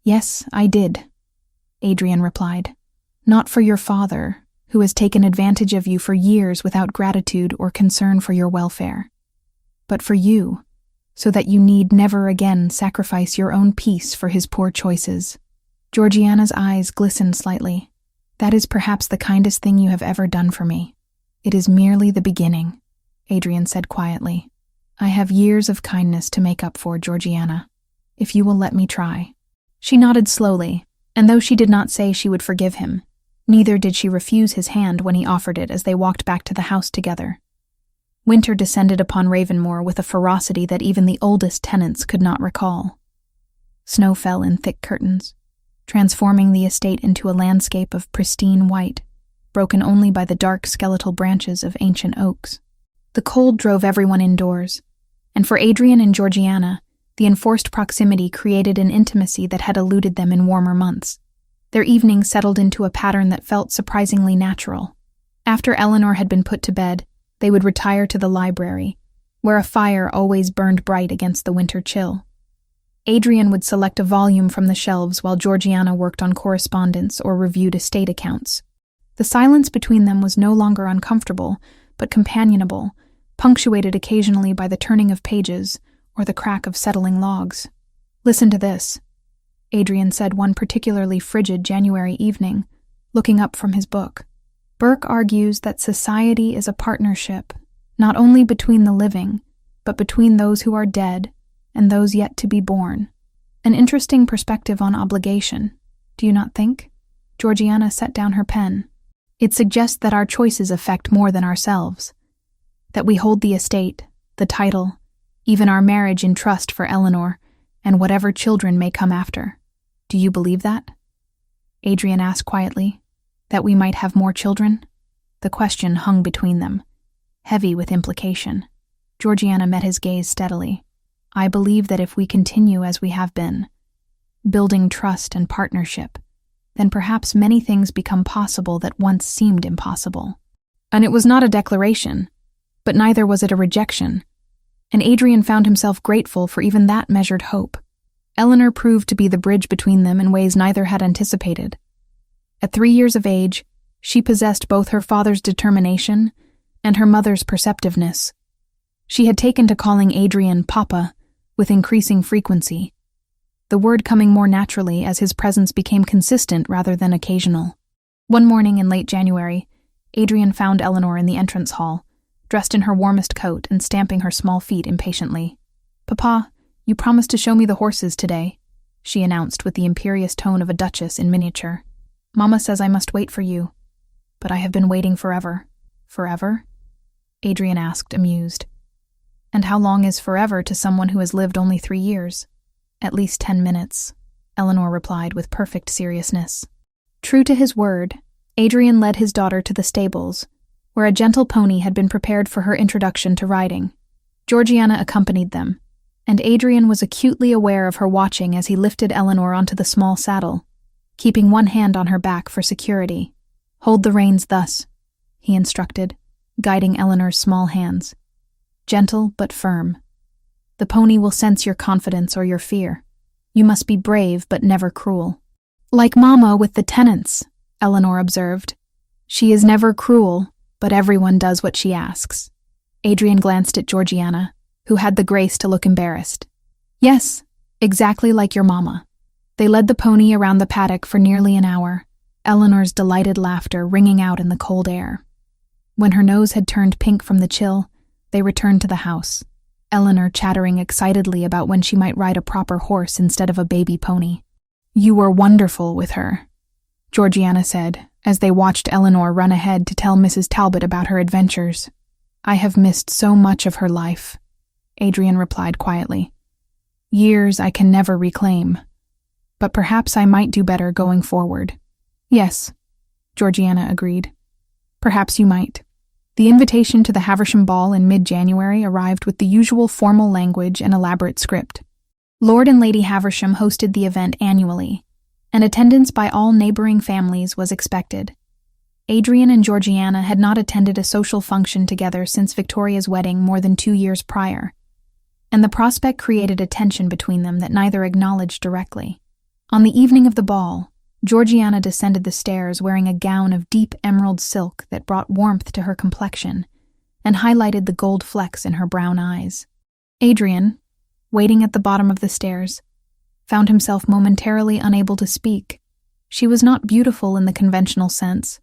Yes, I did, Adrian replied. Not for your father, who has taken advantage of you for years without gratitude or concern for your welfare, but for you, so that you need never again sacrifice your own peace for his poor choices. Georgiana's eyes glistened slightly. That is perhaps the kindest thing you have ever done for me. It is merely the beginning, Adrian said quietly. I have years of kindness to make up for, Georgiana, if you will let me try. She nodded slowly, and though she did not say she would forgive him, Neither did she refuse his hand when he offered it as they walked back to the house together. Winter descended upon Ravenmoor with a ferocity that even the oldest tenants could not recall. Snow fell in thick curtains, transforming the estate into a landscape of pristine white, broken only by the dark skeletal branches of ancient oaks. The cold drove everyone indoors, and for Adrian and Georgiana, the enforced proximity created an intimacy that had eluded them in warmer months. Their evenings settled into a pattern that felt surprisingly natural. After Eleanor had been put to bed, they would retire to the library, where a fire always burned bright against the winter chill. Adrian would select a volume from the shelves while Georgiana worked on correspondence or reviewed estate accounts. The silence between them was no longer uncomfortable, but companionable, punctuated occasionally by the turning of pages or the crack of settling logs. "Listen to this," Adrian said one particularly frigid January evening, looking up from his book. "Burke argues that society is a partnership, not only between the living, but between those who are dead and those yet to be born. An interesting perspective on obligation, do you not think?" Georgiana set down her pen. "It suggests that our choices affect more than ourselves, that we hold the estate, the title, even our marriage in trust for Eleanor, and whatever children may come after. Do you believe that?" Adrian asked quietly. "That we might have more children?" The question hung between them, heavy with implication. Georgiana met his gaze steadily. "I believe that if we continue as we have been, building trust and partnership, then perhaps many things become possible that once seemed impossible." And it was not a declaration, but neither was it a rejection, and Adrian found himself grateful for even that measured hope. Eleanor proved to be the bridge between them in ways neither had anticipated. At 3 years of age, she possessed both her father's determination and her mother's perceptiveness. She had taken to calling Adrian Papa with increasing frequency, the word coming more naturally as his presence became consistent rather than occasional. One morning in late January, Adrian found Eleanor in the entrance hall, dressed in her warmest coat and stamping her small feet impatiently. "Papa, you promised to show me the horses today," she announced with the imperious tone of a duchess in miniature. "Mama says I must wait for you, but I have been waiting forever." "Forever?" Adrian asked, amused. "And how long is forever to someone who has lived only 3 years?" "At least 10 minutes," Eleanor replied with perfect seriousness. True to his word, Adrian led his daughter to the stables, where a gentle pony had been prepared for her introduction to riding. Georgiana accompanied them, and Adrian was acutely aware of her watching as he lifted Eleanor onto the small saddle, keeping one hand on her back for security. "Hold the reins thus," he instructed, guiding Eleanor's small hands. "Gentle but firm. The pony will sense your confidence or your fear. You must be brave but never cruel." "Like Mama with the tenants," Eleanor observed. "She is never cruel, but everyone does what she asks." Adrian glanced at Georgiana, who had the grace to look embarrassed. "Yes, exactly like your mama." They led the pony around the paddock for nearly an hour, Eleanor's delighted laughter ringing out in the cold air. When her nose had turned pink from the chill, they returned to the house, Eleanor chattering excitedly about when she might ride a proper horse instead of a baby pony. "You were wonderful with her," Georgiana said, as they watched Eleanor run ahead to tell Mrs. Talbot about her adventures. "I have missed so much of her life," Adrian replied quietly. "Years I can never reclaim, but perhaps I might do better going forward." "Yes," Georgiana agreed. "Perhaps you might." The invitation to the Haversham Ball in mid-January arrived with the usual formal language and elaborate script. Lord and Lady Haversham hosted the event annually, and attendance by all neighboring families was expected. Adrian and Georgiana had not attended a social function together since Victoria's wedding more than 2 years prior, and the prospect created a tension between them that neither acknowledged directly. On the evening of the ball, Georgiana descended the stairs wearing a gown of deep emerald silk that brought warmth to her complexion and highlighted the gold flecks in her brown eyes. Adrian, waiting at the bottom of the stairs, found himself momentarily unable to speak. She was not beautiful in the conventional sense,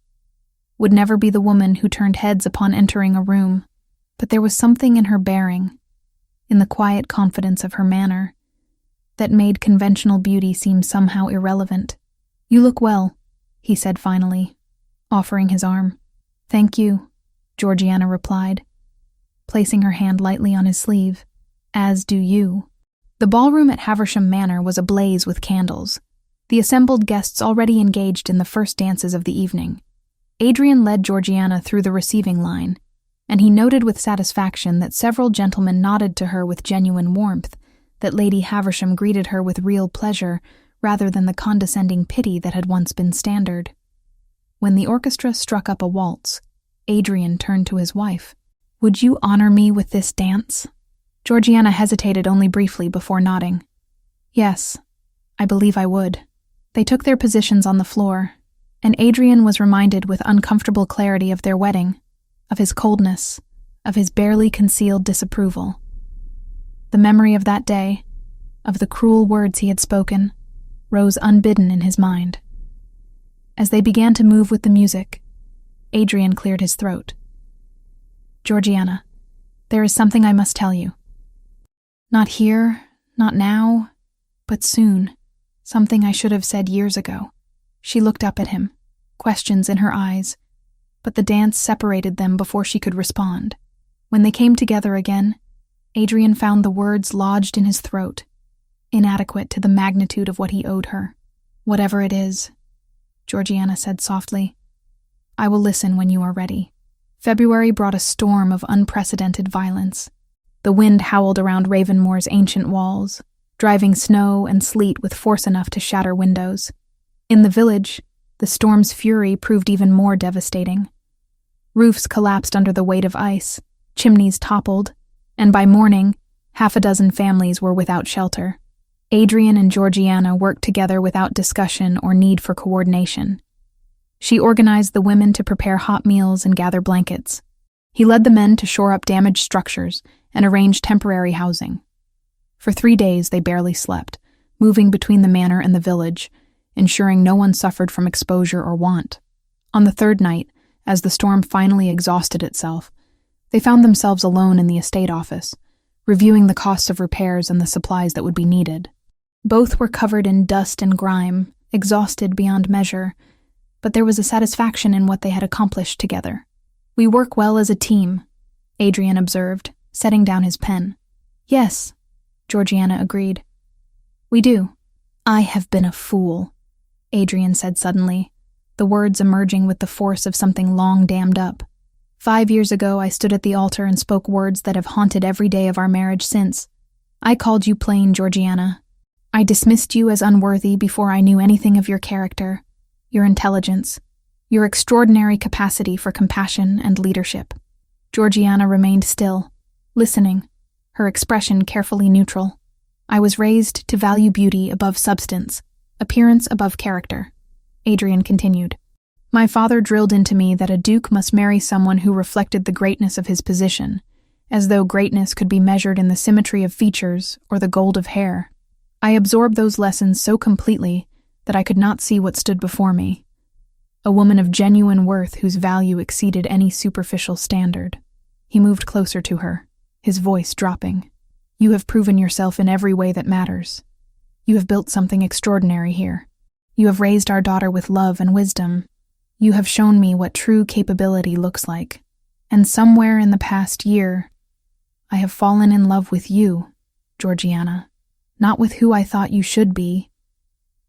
would never be the woman who turned heads upon entering a room, but there was something in her bearing, in the quiet confidence of her manner, that made conventional beauty seem somehow irrelevant. "You look well," he said finally, offering his arm. "Thank you," Georgiana replied, placing her hand lightly on his sleeve. "As do you." The ballroom at Haversham Manor was ablaze with candles, the assembled guests already engaged in the first dances of the evening. Adrian led Georgiana through the receiving line, and he noted with satisfaction that several gentlemen nodded to her with genuine warmth, that Lady Haversham greeted her with real pleasure rather than the condescending pity that had once been standard. When the orchestra struck up a waltz, Adrian turned to his wife. "Would you honor me with this dance?" Georgiana hesitated only briefly before nodding. "Yes, I believe I would." They took their positions on the floor, and Adrian was reminded with uncomfortable clarity of their wedding, of his coldness, of his barely concealed disapproval. The memory of that day, of the cruel words he had spoken, rose unbidden in his mind. As they began to move with the music, Adrian cleared his throat. "Georgiana, there is something I must tell you. Not here, not now, but soon. Something I should have said years ago." She looked up at him, questions in her eyes, but the dance separated them before she could respond. When they came together again, Adrian found the words lodged in his throat, inadequate to the magnitude of what he owed her. "Whatever it is," Georgiana said softly, "I will listen when you are ready." February brought a storm of unprecedented violence. The wind howled around Ravenmoor's ancient walls, driving snow and sleet with force enough to shatter windows. In the village, the storm's fury proved even more devastating. Roofs collapsed under the weight of ice, chimneys toppled, and by morning, half a dozen families were without shelter. Adrian and Georgiana worked together without discussion or need for coordination. She organized the women to prepare hot meals and gather blankets. He led the men to shore up damaged structures and arrange temporary housing. For 3 days they barely slept, moving between the manor and the village, ensuring no one suffered from exposure or want. On the 3rd night, as the storm finally exhausted itself, they found themselves alone in the estate office, reviewing the costs of repairs and the supplies that would be needed. Both were covered in dust and grime, exhausted beyond measure, but there was a satisfaction in what they had accomplished together. "We work well as a team," Adrian observed, setting down his pen. "Yes," Georgiana agreed. "We do." "I have been a fool," Adrian said suddenly, the words emerging with the force of something long dammed up. 5 years ago, I stood at the altar and spoke words that have haunted every day of our marriage since. I called you plain, Georgiana. I dismissed you as unworthy before I knew anything of your character, your intelligence, your extraordinary capacity for compassion and leadership. Georgiana remained still, listening, her expression carefully neutral. I was raised to value beauty above substance, appearance above character. Adrian continued. My father drilled into me that a duke must marry someone who reflected the greatness of his position, as though greatness could be measured in the symmetry of features or the gold of hair. I absorbed those lessons so completely that I could not see what stood before me. A woman of genuine worth whose value exceeded any superficial standard. He moved closer to her, his voice dropping. You have proven yourself in every way that matters. You have built something extraordinary here. You have raised our daughter with love and wisdom. You have shown me what true capability looks like. And somewhere in the past year, I have fallen in love with you, Georgiana. Not with who I thought you should be,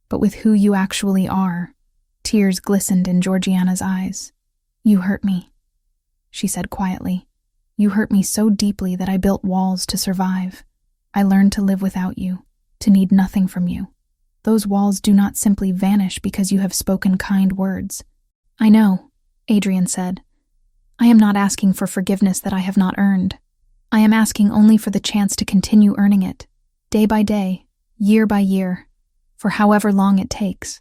but with who you actually are. Tears glistened in Georgiana's eyes. You hurt me, she said quietly. You hurt me so deeply that I built walls to survive. I learned to live without you, to need nothing from you. Those walls do not simply vanish because you have spoken kind words. I know, Adrian said. I am not asking for forgiveness that I have not earned. I am asking only for the chance to continue earning it, day by day, year by year, for however long it takes.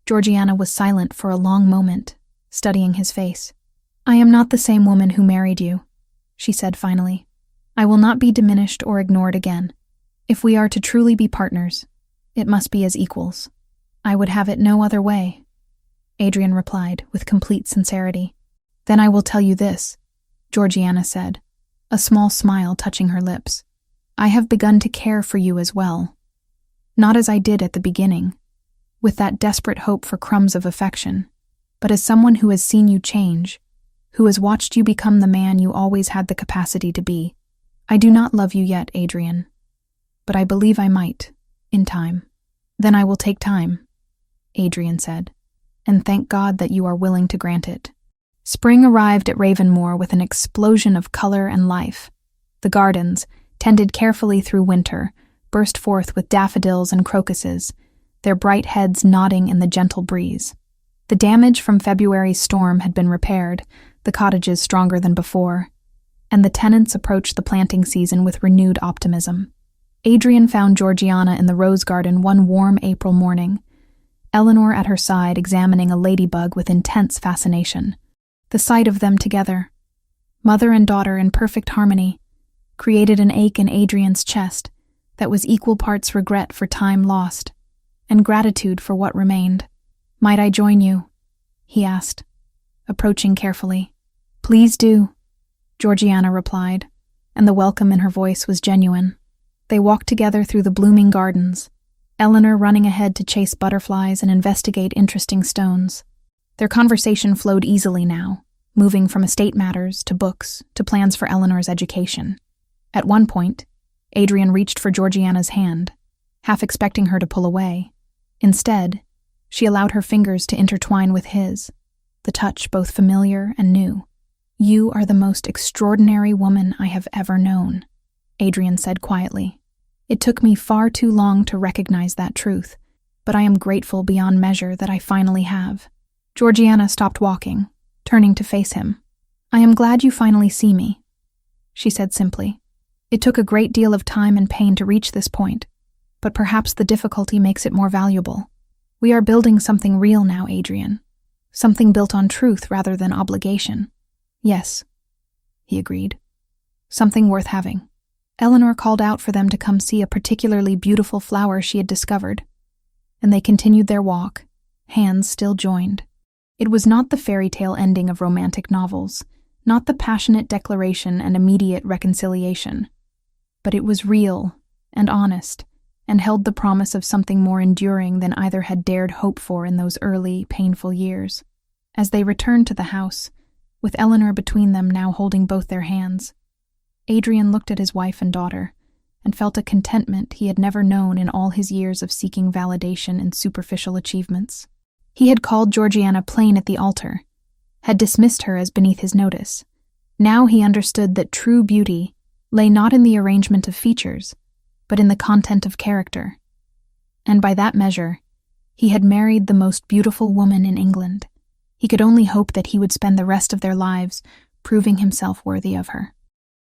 Georgiana was silent for a long moment, studying his face. I am not the same woman who married you, she said finally. I will not be diminished or ignored again. If we are to truly be partners, it must be as equals. I would have it no other way, Adrian replied with complete sincerity. Then I will tell you this, Georgiana said, a small smile touching her lips. I have begun to care for you as well. Not as I did at the beginning, with that desperate hope for crumbs of affection, but as someone who has seen you change, who has watched you become the man you always had the capacity to be. I do not love you yet, Adrian, but I believe I might, in time. Then I will take time, Adrian said, and thank God that you are willing to grant it. Spring arrived at Ravenmoor with an explosion of color and life. The gardens, tended carefully through winter, burst forth with daffodils and crocuses, their bright heads nodding in the gentle breeze. The damage from February's storm had been repaired, the cottages stronger than before, and the tenants approached the planting season with renewed optimism. Adrian found Georgiana in the rose garden one warm April morning, Eleanor at her side examining a ladybug with intense fascination. The sight of them together, mother and daughter in perfect harmony, created an ache in Adrian's chest that was equal parts regret for time lost and gratitude for what remained. "Might I join you?" he asked, approaching carefully. "Please do," Georgiana replied, and the welcome in her voice was genuine. They walked together through the blooming gardens, Eleanor running ahead to chase butterflies and investigate interesting stones. Their conversation flowed easily now, moving from estate matters to books to plans for Eleanor's education. At one point, Adrian reached for Georgiana's hand, half expecting her to pull away. Instead, she allowed her fingers to intertwine with his, the touch both familiar and new. "You are the most extraordinary woman I have ever known," Adrian said quietly. "It took me far too long to recognize that truth, but I am grateful beyond measure that I finally have." Georgiana stopped walking, turning to face him. "I am glad you finally see me," she said simply. "It took a great deal of time and pain to reach this point, but perhaps the difficulty makes it more valuable. We are building something real now, Adrian. Something built on truth rather than obligation." "Yes," he agreed. "Something worth having." Eleanor called out for them to come see a particularly beautiful flower she had discovered, and they continued their walk, hands still joined. It was not the fairy tale ending of romantic novels, not the passionate declaration and immediate reconciliation, but it was real and honest, and held the promise of something more enduring than either had dared hope for in those early, painful years. As they returned to the house, with Eleanor between them now holding both their hands, Adrian looked at his wife and daughter, and felt a contentment he had never known in all his years of seeking validation in superficial achievements. He had called Georgiana plain at the altar, had dismissed her as beneath his notice. Now he understood that true beauty lay not in the arrangement of features, but in the content of character. And by that measure, he had married the most beautiful woman in England. He could only hope that he would spend the rest of their lives proving himself worthy of her.